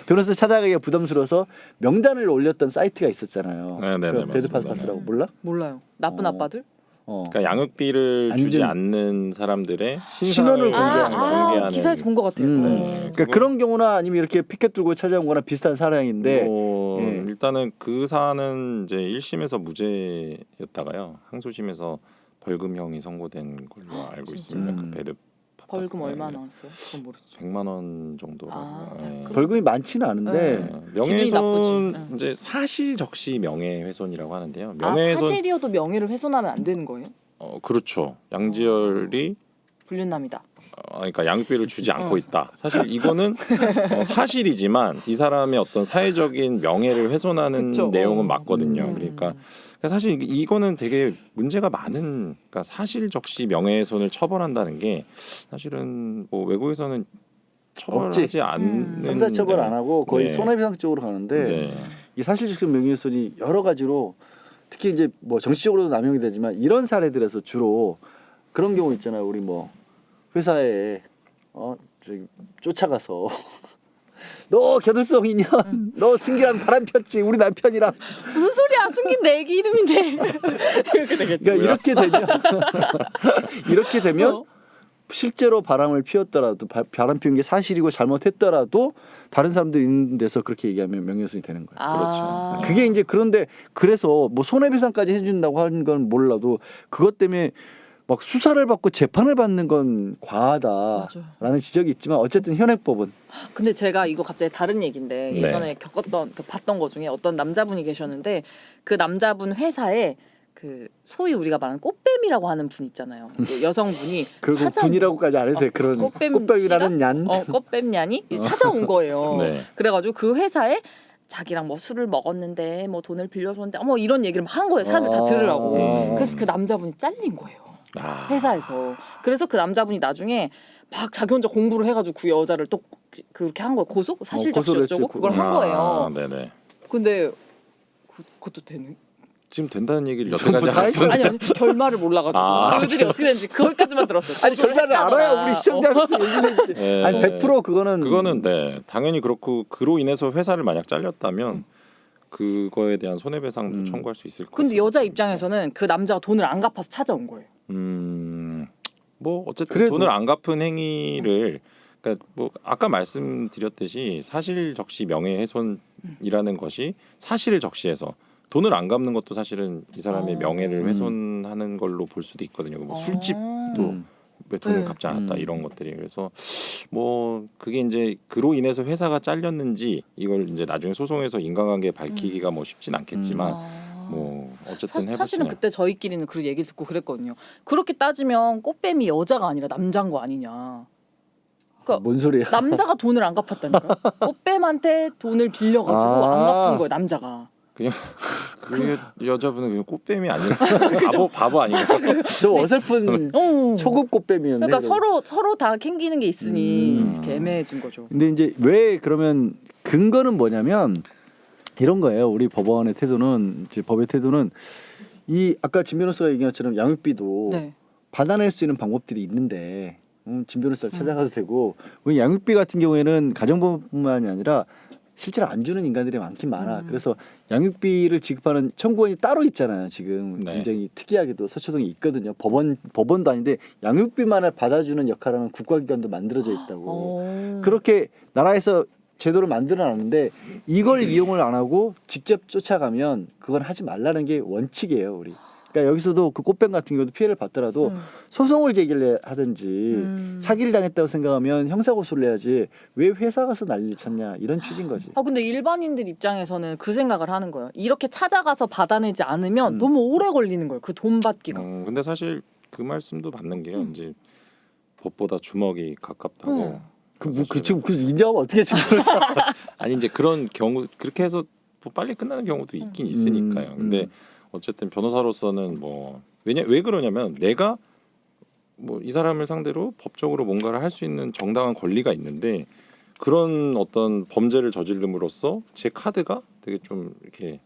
변호사 찾아가기가 부담스러워서 명단을 올렸던 사이트가 있었잖아요. 네네네, 배드파파스라고 몰라? 몰라요. 나쁜 아빠들? 그러니까 양육비를 주지 않는 사람들의 신원을 공개하는 기사에서 본 것 같아요. 그러니까 그런 경우나 아니면 이렇게 피켓 들고 찾아온거나 비슷한 사례인데 일단은 그 사안은 이제 1심에서 무죄였다가요 항소심에서 벌금형이 선고된 걸로 알고 있습니다. 그 배드 벌금 얼마 나왔어요? 그건 모르죠. 100만 원 정도. 벌금이 많지는 않은데 명예훼손 이제 사실 적시 명예훼손이라고 하는데요. 명예훼손 사실이어도 명예를 훼손하면 안 되는 거예요? 그렇죠. 양지열이 불륜남이다. 그러니까 양육비를 주지 않고 있다. 사실 이거는 사실이지만 이 사람의 어떤 사회적인 명예를 훼손하는 그쵸. 내용은 맞거든요. 그러니까 사실 이거는 되게 문제가 많은, 그러니까 사실 적시 명예훼손을 처벌한다는 게 사실은 뭐 외국에서는 처벌하지 않는 형사처벌 안 하고 거의 네. 손해배상 쪽으로 가는데 네. 이 사실적 명예훼손이 여러 가지로 특히 이제 뭐 정치적으로도 남용이 되지만 이런 사례들에서 주로 그런 경우 있잖아요. 우리 뭐 회사에 저기 쫓아가서 너 겨들송이냐? 너 승기랑 바람 폈지? 우리 남편이랑. 무슨 소리야? 승긴 내 애기 이름인데. 이렇게 되겠죠. 그러니까 이렇게 되면 실제로 바람을 피웠더라도 바람 피운 게 사실이고 잘못했더라도 다른 사람들이 있는 데서 그렇게 얘기하면 명예훼손이 되는 거예요. 그렇죠. 그게 이제 그런데 그래서 뭐 손해배상까지 해준다고 하는 건 몰라도 그것 때문에 막 수사를 받고 재판을 받는 건 과하다라는 지적이 있지만 어쨌든 현행법은. 근데 제가 이거 갑자기 다른 얘기인데 네. 예전에 봤던 거 중에 어떤 남자분이 계셨는데 그 남자분 회사에 그 소위 우리가 말하는 꽃뱀이라고 하는 분 있잖아요. 그 여성분이 그리고 분이라고까지 안 해도 돼. 그런 꽃뱀이라는 냔. 꽃뱀년이 찾아온 거예요. 네. 그래가지고 그 회사에 자기랑 뭐 술을 먹었는데 뭐 돈을 빌려줬는데 뭐 이런 얘기를 막 한 거예요. 사람들 다 들으라고. 그래서 그 남자분이 잘린 거예요. 회사에서. 그래서 그 남자분이 나중에 막 자기 혼자 공부를 해가지고 그 여자를 또 그렇게 한 거예요. 고소? 사실적시 어쩌고 그걸 한 거예요. 네네. 근데 그것도 되는? 지금 된다는 얘기를 여태까지 하셨는데 아니 결말을 몰라가지고 그들이 어떻게 되는지 거기까지만 들었어요. 아니 결말을 알아야 우리 시청자한테 얘기를 해주지. 네. 아니 100% 그거는 네 당연히 그렇고 그로 인해서 회사를 만약 잘렸다면 그거에 대한 손해배상도 청구할 수 있을 것 같아요. 근데 여자 입장에서는 그 남자가 돈을 안 갚아서 찾아온 거예요. 뭐 어쨌든 그래도. 돈을 안 갚은 행위를 그러니까 뭐 아까 말씀드렸듯이 사실 적시 명예훼손이라는 것이 사실을 적시해서 돈을 안 갚는 것도 사실은 이 사람의 명예를 훼손하는 걸로 볼 수도 있거든요. 뭐 술집도 왜 돈을 네. 갚지 않았다 이런 것들이 그래서 뭐 그게 이제 그로 인해서 회사가 잘렸는지 이걸 이제 나중에 소송에서 인과관계 밝히기가 뭐 쉽진 않겠지만 뭐 어쨌든 사실은 해봤으면 그때 저희끼리는 그 얘기 듣고 그랬거든요. 그렇게 따지면 꽃뱀이 여자가 아니라 남자인 거 아니냐. 그러니까 뭔 소리야? 남자가 돈을 안 갚았다니까. 꽃뱀한테 돈을 빌려가지고 안 갚은 거예요 남자가. 그냥 그 여자분은 그냥 꽃뱀이 아니라 바보 아닌가? 좀 어설픈 초급 꽃뱀이었네. 그러니까 그럼. 서로 다 캥기는 게 있으니 이렇게 애매해진 거죠. 근데 이제 왜 그러면 근거는 뭐냐면 이런 거예요. 우리 법원의 태도는 이제 법의 태도는 이 아까 진 변호사가 얘기한 것처럼 양육비도 네. 받아낼 수 있는 방법들이 있는데 진 변호사를 찾아가도 되고 우리 양육비 같은 경우에는 가정법뿐만이 아니라 실제로 안 주는 인간들이 많긴 많아. 그래서 양육비를 지급하는 청구원이 따로 있잖아요. 지금 네. 굉장히 특이하게도 서초동에 있거든요. 법원도 아닌데 양육비만을 받아주는 역할을 하는 국가기관도 만들어져 있다고. 그렇게 나라에서 제도를 만들어놨는데 이걸 이용을 안 하고 직접 쫓아가면 그건 하지 말라는 게 원칙이에요. 우리. 그러니까 여기서도 그 꽃뱀 같은 경우도 피해를 받더라도 소송을 제기를 하든지 사기를 당했다고 생각하면 형사고소를 해야지 왜 회사 가서 난리를 쳤냐 이런 취지인 거지. 근데 일반인들 입장에서는 그 생각을 하는 거예요. 이렇게 찾아가서 받아내지 않으면 너무 오래 걸리는 거예요. 그 돈 받기가. 근데 사실 그 말씀도 맞는 게요. 이제 법보다 주먹이 가깝다고. 지금 그 인정하면 어떻게 지금? 아니 이제 그런 경우 그렇게 해서 뭐 빨리 끝나는 경우도 있긴 있으니까요. 근데 어쨌든 변호사로서는 뭐 왜 그러냐면 내가 뭐 이 사람을 상대로 법적으로 뭔가를 할 수 있는 정당한 권리가 있는데 그런 어떤 범죄를 저지름으로써 제 카드가 되게 좀 이렇게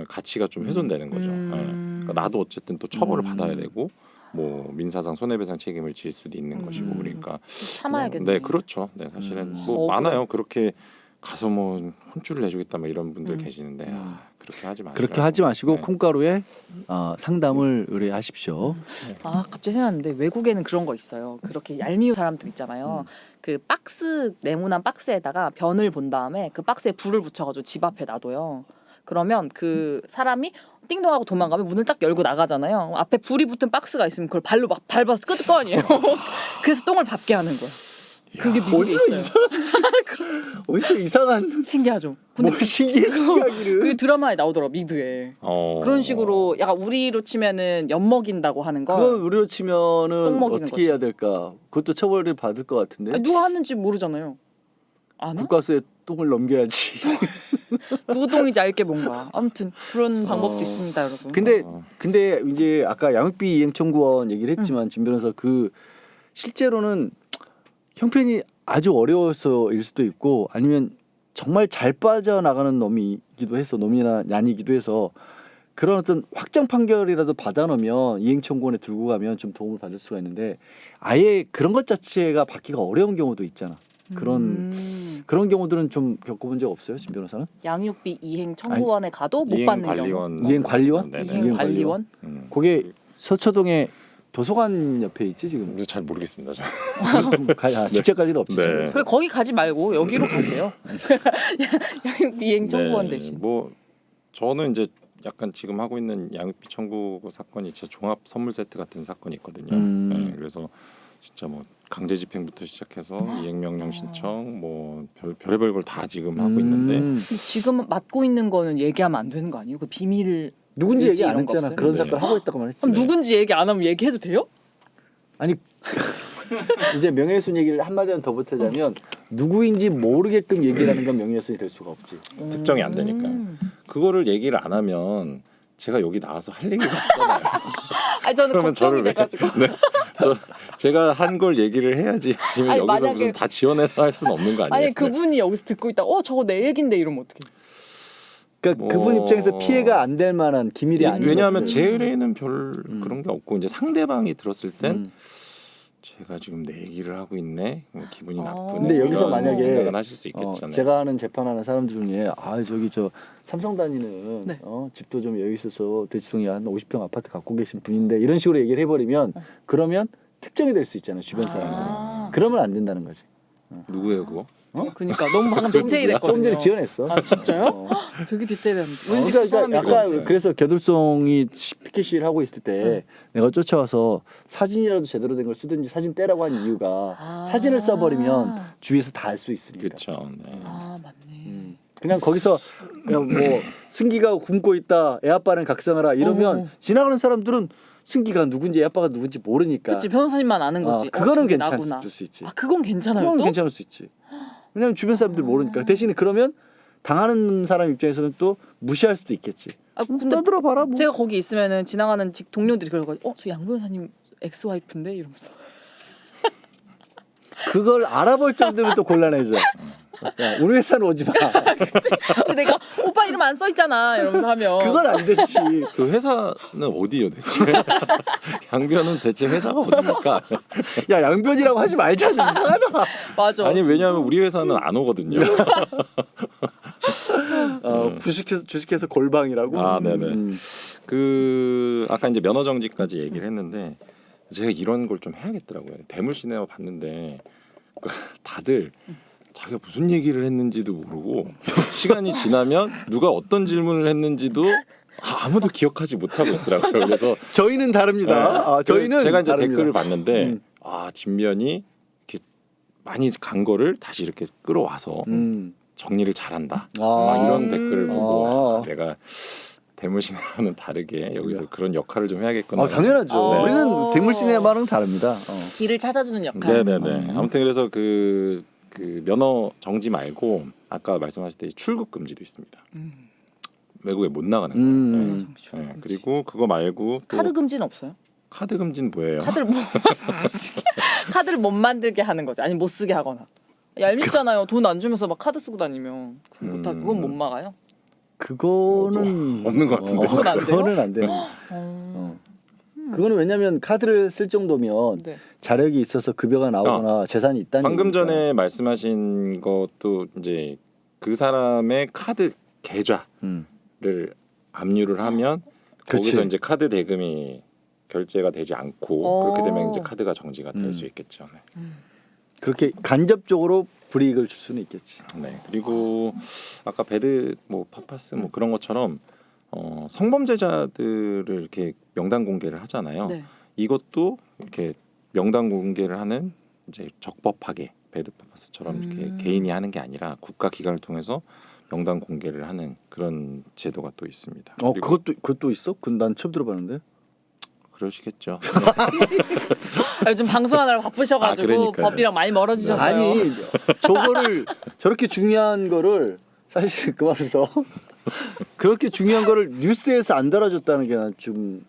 가치가 좀 훼손되는 거죠. 그러니까 나도 어쨌든 또 처벌을 받아야 되고 뭐 민사상 손해배상 책임을 질 수도 있는 것이고 그러니까 참아야겠네. 네 그렇죠. 네 사실은 뭐 억울해. 많아요. 그렇게 가서 뭐 혼쭐을 내주겠다 뭐 이런 분들 계시는데 그렇게 하지 마시고 그렇게 하지 마시고 네. 콩가루에 상담을 의뢰하십시오. 갑자기 생각났는데 외국에는 그런 거 있어요. 그렇게 얄미운 사람들 있잖아요. 그 박스 네모난 박스에다가 변을 본 다음에 그 박스에 불을 붙여가지고 집 앞에 놔둬요. 그러면 그 사람이 띵동하고 도망가면 문을 딱 열고 나가잖아요. 앞에 불이 붙은 박스가 있으면 그걸 발로 막 밟아서 끄을 거 아니에요. 그래서 똥을 밟게 하는 거야. 그게 미국에 있어요. 어디서 이상한 신기하죠. 근데 뭐 신기하기를. 그 드라마에 나오더라 미드에. 그런 식으로 약간 우리로 치면은 엿 먹인다고 하는 거. 그건 우리로 치면은 똥 먹이는 어떻게 거지. 해야 될까? 그것도 처벌을 받을 것 같은데. 아니, 누가 하는지 모르잖아요. 아나? 국가수에 똥을 넘겨야지. 누구 똥인지 알게 뭔가. 아무튼 그런 방법도 있습니다, 여러분. 근데 이제 아까 양육비 이행 청구원 얘기를 했지만 진 변호사 그 실제로는 형편이 아주 어려워서일 수도 있고 아니면 정말 잘 빠져나가는 놈이기도 해서 놈이나 냐이기도 해서 그런 어떤 확정 판결이라도 받아놓으면 이행 청구원에 들고 가면 좀 도움을 받을 수가 있는데 아예 그런 것 자체가 받기가 어려운 경우도 있잖아. 그런 경우들은 좀 겪어본 적 없어요, 진 변호사는? 양육비 이행 청구원에 가도 못 받는 경우. 이행 관리원? 네네. 이행 관리원? 그게 서초동에 도서관 옆에 있지 지금. 근데 잘 모르겠습니다. 저. 직접 갈 일은 없지. 네. 그래 거기 가지 말고 여기로 가세요. 양육비 이행 청구원 대신. 뭐 저는 이제 약간 지금 하고 있는 양육비 청구 사건이 진짜 종합 선물 세트 같은 사건이 있거든요. 네, 그래서 진짜 뭐 강제 집행부터 시작해서 이행 명령 신청 뭐 별의별 걸 다 지금 하고 있는데 지금 맡고 있는 거는 얘기하면 안 되는 거 아니에요? 그 비밀 누군지 얘기 안 이런 거 했잖아. 없어요? 그런 네. 사건 하고 있다고만 했지. 그럼 누군지 얘기 안 하면 얘기해도 돼요? 아니 이제 명예훼손 얘기를 한마디만 더 보태자면 누구인지 모르게끔 얘기를 하는 건 명예훼손이 될 수가 없지. 특정이 안 되니까 그거를 얘기를 안 하면 제가 여기 나와서 할 얘기가 없잖아요. 저는 그러면 걱정이 저를 왜- 돼가지고. 네, 제가 한 걸 얘기를 해야지. 아니면 아니, 여기서 만약에- 무슨 다 지원해서 할 수는 없는 거 아니에요? 아니 그분이 여기서 듣고 있다. 저거 내 얘긴데 이러면 어떡해? 그러니까 뭐- 그분 입장에서 피해가 안 될 만한 기밀이 아닌 왜냐하면 것들. 제 의뢰에는 별 그런 게 없고 이제 상대방이 들었을 땐 제가 지금 내 얘기를 하고 있네. 기분이 나쁘네. 근데 여기서 이런 만약에 생각은 하실 수 있겠죠. 네. 제가 하는 재판하는 사람들 중에 저기 저 삼성 다니는 네. 집도 좀 여유 있어서 대치동에 한 50평 아파트 갖고 계신 분인데 이런 식으로 얘기를 해버리면 그러면 특정이 될 수 있잖아요 주변 사람들. 그러면 안 된다는 거지. 누구예요 그거? 그러니까 너무 방금 디테일했거든요. 좀 전에 지원했어. 아 진짜요? 되게 디테일했는데. 왠지 그 그러니까 사람일 것 약간 같아요. 그래서 겨들송이 피켓 시위를 하고 있을 때 내가 쫓아와서 사진이라도 제대로 된 걸 쓰든지 사진 떼라고 한 이유가 사진을 써버리면 주위에서 다 알 수 있으니까. 그렇죠. 네. 아 맞네. 그냥 거기서 그냥 뭐 승기가 굶고 있다 애 아빠는 각성하라 이러면 지나가는 사람들은 승기가 누군지 애 아빠가 누군지 모르니까. 그치 변호사님만 아는 거지. 그거는 저게 나구나. 괜찮을 수 있지. 그건 괜찮아요. 그건 또? 괜찮을 수 있지. 왜냐면 주변 사람들 모르니까. 대신에 그러면 당하는 사람 입장에서는 또 무시할 수도 있겠지. 근데 떠들어봐라 뭐. 제가 거기 있으면은 지나가는 동료들이 그러고 저 양 변호사님 엑스 와이프인데 이러면서. 그걸 알아볼 정도면 또 곤란해져. 야, 우리 회사는 오지 마. 근데 내가 오빠 이름 안 써 있잖아 이러면서 하면. 그건 안 되지. 그 회사는 어디요 대체? 양변은 대체 회사가 어디입니까? 야 양변이라고 하지 말자. 좀 이상하다. 맞아. 아니 왜냐하면 우리 회사는 안 오거든요. 주식해서 골방이라고. 아 네네. 그 아까 이제 면허 정지까지 얘기를 했는데 제가 이런 걸 좀 해야겠더라고요. 대물 시네마 봤는데 다들 자기가 무슨 얘기를 했는지도 모르고 시간이 지나면 누가 어떤 질문을 했는지도 아무도 기억하지 못하고 있더라고요. 그래서 저희는 다릅니다. 저희는 제가 이제 다릅니다. 댓글을 봤는데 진면이 이렇게 많이 간 거를 다시 이렇게 끌어와서 정리를 잘한다. 이런 댓글을 보고 내가 대물시네마는 다르게 여기서 그런 역할을 좀 해야겠구나. 당연하죠. 네. 우리는 대물시네마랑 다릅니다. 길을 찾아주는 역할. 네네네. 아무튼 그래서 그 면허 정지 말고 아까 말씀하실 때 출국 금지도 있습니다. 외국에 못 나가는 거예요. 네. 그리고 그거 말고 또 카드 금지는 없어요? 카드 금지는 뭐예요? 카드를 못 만들게 하는 거지. 아니 못 쓰게 하거나. 얄밉잖아요. 돈 안 주면서 막 카드 쓰고 다니면 그건 못 막아요. 그거는 없는 것 같은데. 그건 안 돼요? 그거는 안 돼요. 그거는 왜냐하면 카드를 쓸 정도면 네. 자력이 있어서 급여가 나오거나 재산이 있다는 방금 얘기니까. 전에 말씀하신 것도 이제 그 사람의 카드 계좌를 압류를 하면 거기서 그렇지. 이제 카드 대금이 결제가 되지 않고 그렇게 되면 이제 카드가 정지가 될 수 있겠죠. 네. 그렇게 간접적으로 불이익을 줄 수는 있겠지. 네. 그리고 아까 배드 뭐 파파스 뭐 그런 것처럼 성범죄자들을 이렇게 명단 공개를 하잖아요. 네. 이것도 이렇게 명단 공개를 하는 이제 적법하게 배드 파파스처럼 이렇게 개인이 하는 게 아니라 국가 기관을 통해서 명단 공개를 하는 그런 제도가 또 있습니다. 그리고 그것도 있어? 그건 난 처음 들어봤는데. 그러시겠죠. 요즘 방송하느라 바쁘셔가지고 그러니까요. 법이랑 많이 멀어지셨어요. 아니 저거를 저렇게 중요한 거를 사실 그 말해서 그렇게 중요한 거를 뉴스에서 안 달아줬다는 게 난 좀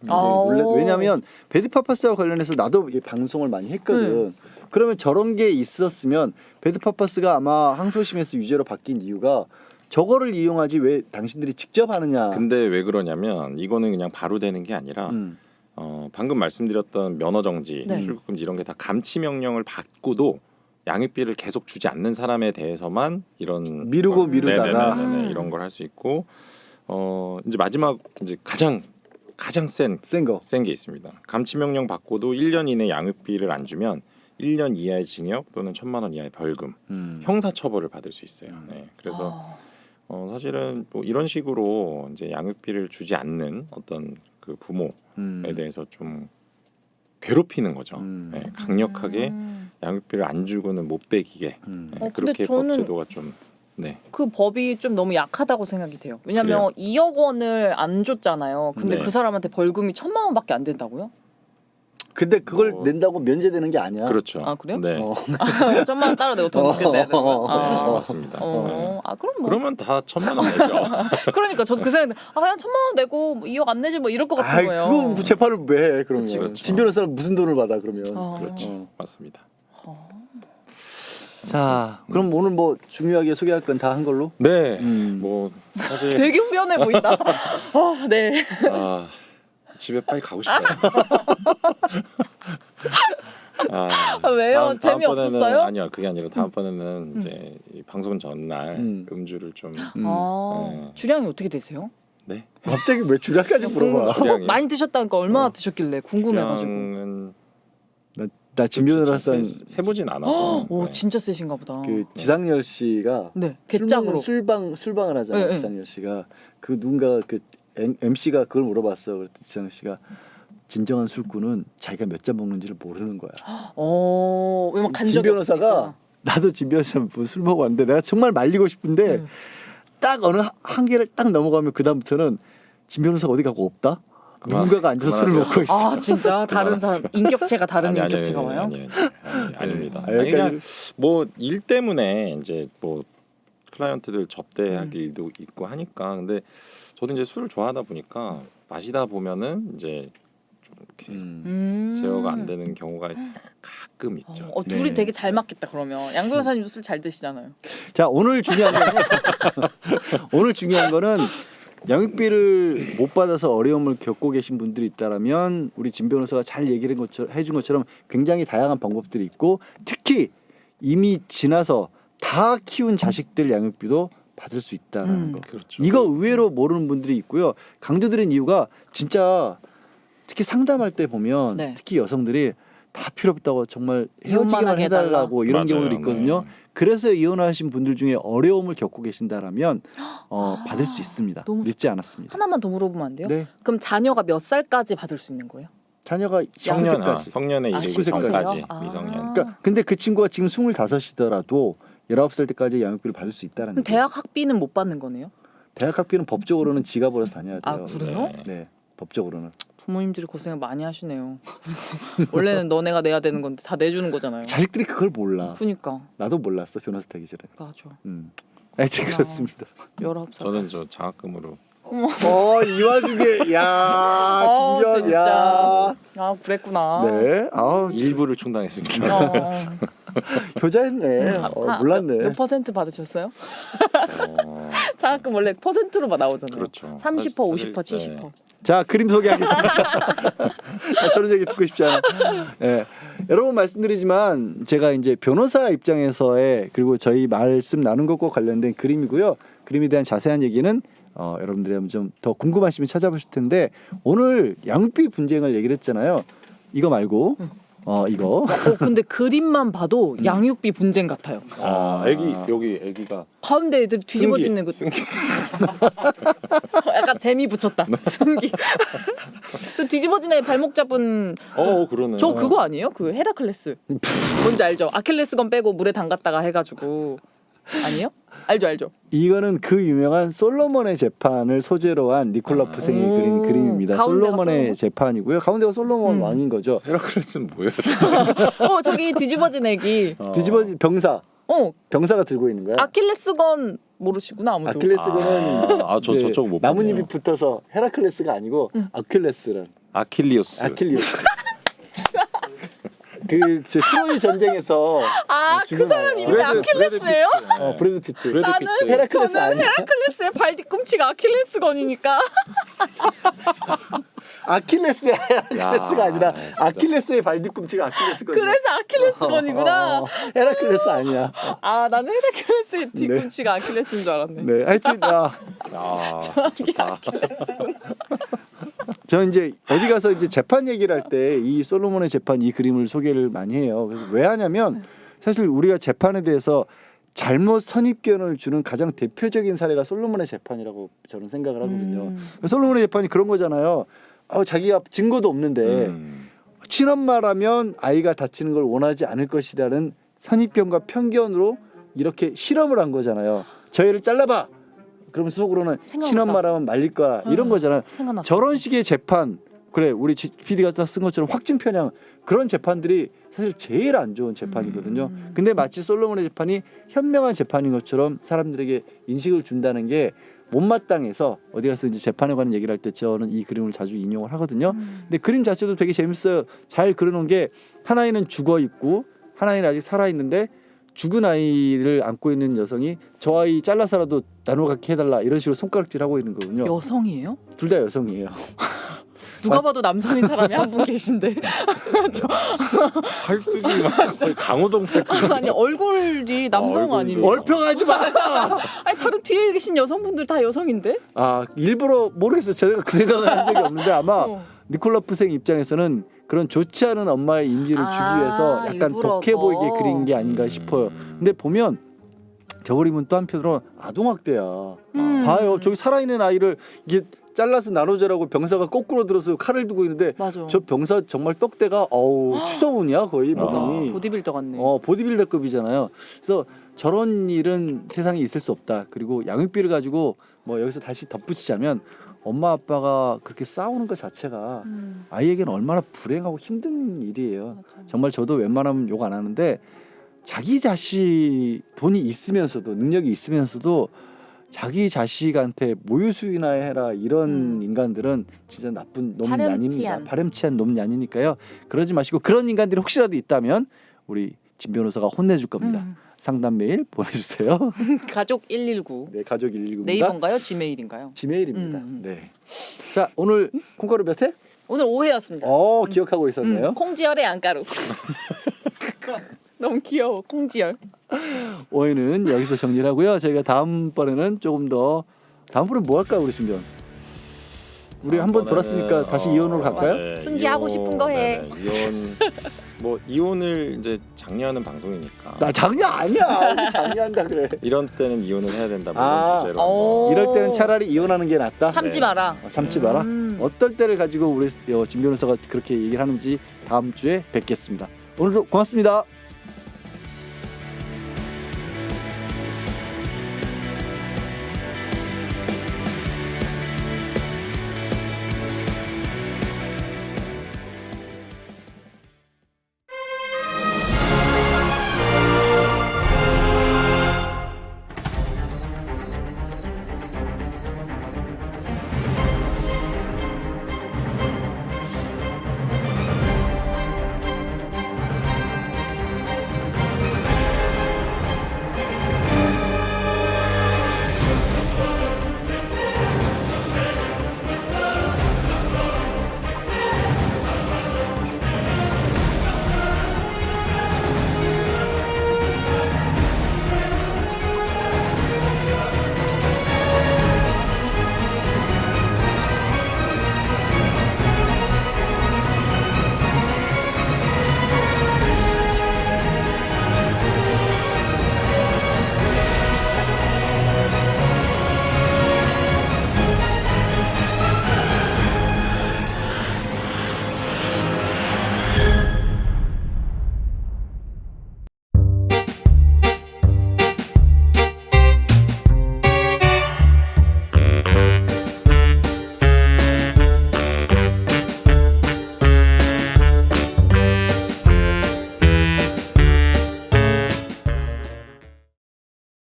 왜냐하면 배드파파스와 관련해서 나도 이 방송을 많이 했거든. 그러면 저런 게 있었으면 배드파파스가 아마 항소심에서 유죄로 바뀐 이유가 저거를 이용하지 왜 당신들이 직접 하느냐. 근데 왜 그러냐면 이거는 그냥 바로 되는 게 아니라 방금 말씀드렸던 면허 정지, 네. 출국 금지 이런 게 다 감치 명령을 받고도 양육비를 계속 주지 않는 사람에 대해서만 이런 미루다가 네네네네, 이런 걸 할 수 있고 이제 마지막 이제 가장 센 게 있습니다. 감치 명령 받고도 1년 이내 양육비를 안 주면 1년 이하의 징역 또는 1,000만 원 이하의 벌금, 형사 처벌을 받을 수 있어요. 네. 그래서 사실은 뭐 이런 식으로 이제 양육비를 주지 않는 어떤 그 부모에 대해서 좀 괴롭히는 거죠. 네, 강력하게 양육비를 안 주고는 못 배기게 네, 그렇게 저는 법제도가 좀 그 법이 좀 너무 약하다고 생각이 돼요. 왜냐면 2억 원을 안 줬잖아요. 근데 네. 그 사람한테 벌금이 1,000만 원밖에 안 된다고요? 근데 그걸 낸다고 면제되는 게 아니야. 그렇죠. 아 그래요? 네. 1,000만 원 따로 내고 돈 내는 거야. 맞습니다. 네. 그럼 뭐. 그러면 다 1,000만 원 내죠. 그러니까 저도 그 생각에 그냥 1,000만 원 내고 뭐 2억 안 내지 뭐 이럴 것 같은 거예요. 그거 뭐 재판을 왜 해? 그러면 그렇죠. 진 변호사는 무슨 돈을 받아 그러면? 그렇죠. 맞습니다. 자, 그럼 오늘 뭐 중요하게 소개할 건 다 한 걸로? 네. 뭐 사실 되게 후련해 보인다. 네. 집에 빨리 가고 싶어요. 아, 왜요? 재미없었어요? 다음번에는 아니요 그게 아니라 다음번에는 이제 이 방송 전날 음주를 좀 네. 주량이 어떻게 되세요? 네. 갑자기 왜 주량까지 물어봐? 주량이요? 많이 드셨다니까 얼마나 드셨길래 궁금해가지고. 주량은 나 진변호사선 세보진 않아서. 오 네. 진짜 세신가 보다. 그 지상열 씨가 네, 개짝으로. 술방을 하잖아요. 네, 네. 지상열 씨가 그 누군가 그 MC가 그걸 물어봤어. 그랬더니 지상열 씨가 진정한 술꾼은 자기가 몇 잔 먹는지를 모르는 거야. 왜냐면 간 진 적이 변호사가 없으니까. 나도 진 변호사 술 먹어 왔는데 내가 정말 말리고 싶은데 딱 어느 한계를 딱 넘어가면 그 다음부터는 진 변호사가 어디 가고 없다. 누군가가 앉아서 술을 먹고 있어. 아 진짜 다른 사람 인격체가 다른 인격체가 와요? 아닙니다. 네. 아니, 그냥 뭐 일 때문에 이제 뭐 클라이언트들 접대할 일도 있고 하니까 근데 저도 이제 술을 좋아하다 보니까 마시다 보면은 이제 좀 이렇게 제어가 안 되는 경우가 가끔 있죠. 둘이 네. 되게 잘 맞겠다 그러면. 양 변호사님도 술 잘 드시잖아요. 자 오늘 중요한 거는 양육비를 못 받아서 어려움을 겪고 계신 분들이 있다라면 우리 진 변호사가 잘 얘기를 해준 것처럼 굉장히 다양한 방법들이 있고 특히 이미 지나서 다 키운 자식들 양육비도 받을 수 있다는 거. 그렇죠. 이거 의외로 모르는 분들이 있고요. 강조드린 이유가 진짜 특히 상담할 때 보면 네. 특히 여성들이 다 필요 없다고 정말 헤어지기만 이혼만 해달라고 이런 맞아요. 경우도 있거든요. 네. 그래서 이혼하신 분들 중에 어려움을 겪고 계신다라면 받을 수 있습니다. 너무 늦지 않았습니다. 하나만 더 물어보면 안 돼요? 네, 그럼 자녀가 몇 살까지 받을 수 있는 거예요? 자녀가 성년, 19세까지. 성년에 이르기 19세까지. 전까지 아. 미성년. 그러니까 근데 그 친구가 지금 25이더라도 19살 때까지 양육비를 받을 수 있다는 그럼 거죠. 대학 학비는 못 받는 거네요? 대학 학비는 법적으로는 지가 벌어서 다녀야 돼요. 아 그래요? 네. 네, 법적으로는. 부모님들이 고생을 많이 하시네요. 원래는 너네가 내야 되는 건데 다 내주는 거잖아요. 자식들이 그걸 몰라. 그러니까 나도 몰랐어 변호사 되기 전에. 맞아. 하여튼 그렇습니다. 19살. 저는 저 장학금으로 이 와중에 야 진변 진짜. 야. 아 그랬구나. 네. 일부를 충당했습니다. 효자했네. 몰랐네. 몇 퍼센트 받으셨어요? 어, 장학금 원래 퍼센트로 나오잖아요. 그렇죠. 30%, 사실, 50%, 70%. 자 그림 소개하겠습니다. 저런 얘기 듣고 싶지 않아. 예. 여러 번 말씀드리지만 제가 이제 변호사 입장에서의 그리고 저희 말씀 나눈 것과 관련된 그림이고요. 그림에 대한 자세한 얘기는 여러분들이 좀 더 궁금하시면 찾아보실 텐데 오늘 양육비 분쟁을 얘기를 했잖아요. 이거 말고 이거. 근데 그림만 봐도 양육비 분쟁 같아요. 애기 여기 애기가 가운데 애들 뒤집어지는 거. 약간 재미 붙였다. 승기. 그 뒤집어진 애 발목 잡은 그러네. 저 그거 아니에요? 그 헤라클레스. 뭔지 알죠? 아킬레스건 빼고 물에 담갔다가 해가지고 아니에요? 알죠. 이거는 그 유명한 솔로몬의 재판을 소재로 한 니콜라 푸생이 그린 그림입니다. 가운데가 솔로몬의 솔로몬? 재판이고요. 가운데가 솔로몬 왕인 거죠. 헤라클레스는 뭐예요? 저기 뒤집어진 애기. 뒤집어진 병사가 들고 있는 거야. 아킬레스건 모르시구나 아무도. 아킬레스건은 저 저쪽 못 나뭇잎이 봤네요. 붙어서 헤라클레스가 아니고 아킬레스란. 아킬리오스. 아킬리오스. 저 트로이 전쟁에서 그 사람 이름이 아킬레스예요? 브래드 피트. 나는 헤라클레스 저는 아니야? 헤라클레스의 발 뒤꿈치가 아킬레스건이니까. 아킬레스의 헤라클레스가 아니라 진짜. 아킬레스의 발 뒤꿈치가 아킬레스건이야. 그래서 아킬레스건이구나. 헤라클레스 아니야. 나는 헤라클레스의 뒤꿈치가 아킬레스인 줄 알았네. 네, 하여튼 좋다. 저 이제 어디 가서 이제 재판 얘기를 할 때 이 솔로몬의 재판 이 그림을 소개를 많이 해요. 그래서 왜 하냐면 사실 우리가 재판에 대해서 잘못 선입견을 주는 가장 대표적인 사례가 솔로몬의 재판이라고 저는 생각을 하거든요. 솔로몬의 재판이 그런 거잖아요. 자기가 증거도 없는데 친엄마라면 아이가 다치는 걸 원하지 않을 것이라는 선입견과 편견으로 이렇게 실험을 한 거잖아요. 저 애를 잘라봐. 그러면 속으로는 생각났다. 친엄마라면 말릴 거야. 이런 거잖아요. 생각났어. 저런 식의 재판, 그래 우리 PD가 쓴 것처럼 확증 편향 그런 재판들이 사실 제일 안 좋은 재판이거든요. 근데 마치 솔로몬의 재판이 현명한 재판인 것처럼 사람들에게 인식을 준다는 게 못마땅해서 어디 가서 이제 재판에 관한 얘기를 할 때 저는 이 그림을 자주 인용을 하거든요. 근데 그림 자체도 되게 재밌어요. 잘 그려놓은 게 하나이는 죽어 있고 하나이는 아직 살아 있는데 죽은 아이를 안고 있는 여성이 저 아이 잘라서라도 나눠 갖게 해달라 이런 식으로 손가락질하고 있는 거군요. 여성이에요? 둘 다 여성이에요. 누가 봐도 남성인 사람이 한 분 계신데. 팔뚝이 막 거의 강호동 팔뚝. 아니 얼굴이 남성 얼굴도. 아닙니까? 얼평하지 마. 아니 다른 뒤에 계신 여성분들 다 여성인데? 아 일부러 모르겠어요. 제가 그 생각을 한 적이 없는데 아마 어. 니콜라 푸생 입장에서는 그런 좋지 않은 엄마의 이미지를 주기 위해서 약간 일부러 독해 더. 보이게 그린 게 아닌가 싶어요. 근데 보면 저버리면 또 한편으로 아동학대야. 봐요. 저기 살아있는 아이를 이게 잘라서 나눠주라고 병사가 거꾸로 들어서 칼을 두고 있는데 맞아. 저 병사 정말 떡대가 추성훈이야 거의 몸이. 보디빌더 같네. 보디빌더급이잖아요. 그래서 저런 일은 세상에 있을 수 없다. 그리고 양육비를 가지고 뭐 여기서 다시 덧붙이자면 엄마 아빠가 그렇게 싸우는 것 자체가 아이에게는 얼마나 불행하고 힘든 일이에요. 맞아. 정말 저도 웬만하면 욕 안 하는데 자기 자식 돈이 있으면서도 능력이 있으면서도 자기 자식한테 모유수유나 해라 이런 인간들은 진짜 나쁜 놈냐입니다. 파렴치한 놈냐니니까요. 그러지 마시고 그런 인간들이 혹시라도 있다면 우리 진 변호사가 혼내줄 겁니다. 상담 메일 보내주세요. 가족 119. 네, 가족 119입니다. 네이버인가요? 지메일인가요? 지메일입니다. 네. 자, 오늘 콩가루 몇 회? 오늘 5회였습니다. 기억하고 있었네요. 콩지열의 안가루. 너무 귀여워. 콩지열. 5회는 여기서 정리를 하고요. 저희가 다음번에는 조금 더 다음번에 뭐 할까요, 우리 신변? 우리 한번 돌았으니까 다시 이혼으로 갈까요? 네, 승기하고 싶은 거 해. 이혼 뭐 이혼을 이제 장려하는 방송이니까. 나 장녀 아니야. 우리 장녀한다 그래. 이런 때는 이혼을 해야 된다. 뭐 아. 이런 주제로. 오. 이럴 때는 차라리 이혼하는 게 낫다. 참지 마라. 참지 마라. 어떨 때를 가지고 우리 진 변호사가 그렇게 얘기를 하는지 다음 주에 뵙겠습니다. 오늘도 고맙습니다.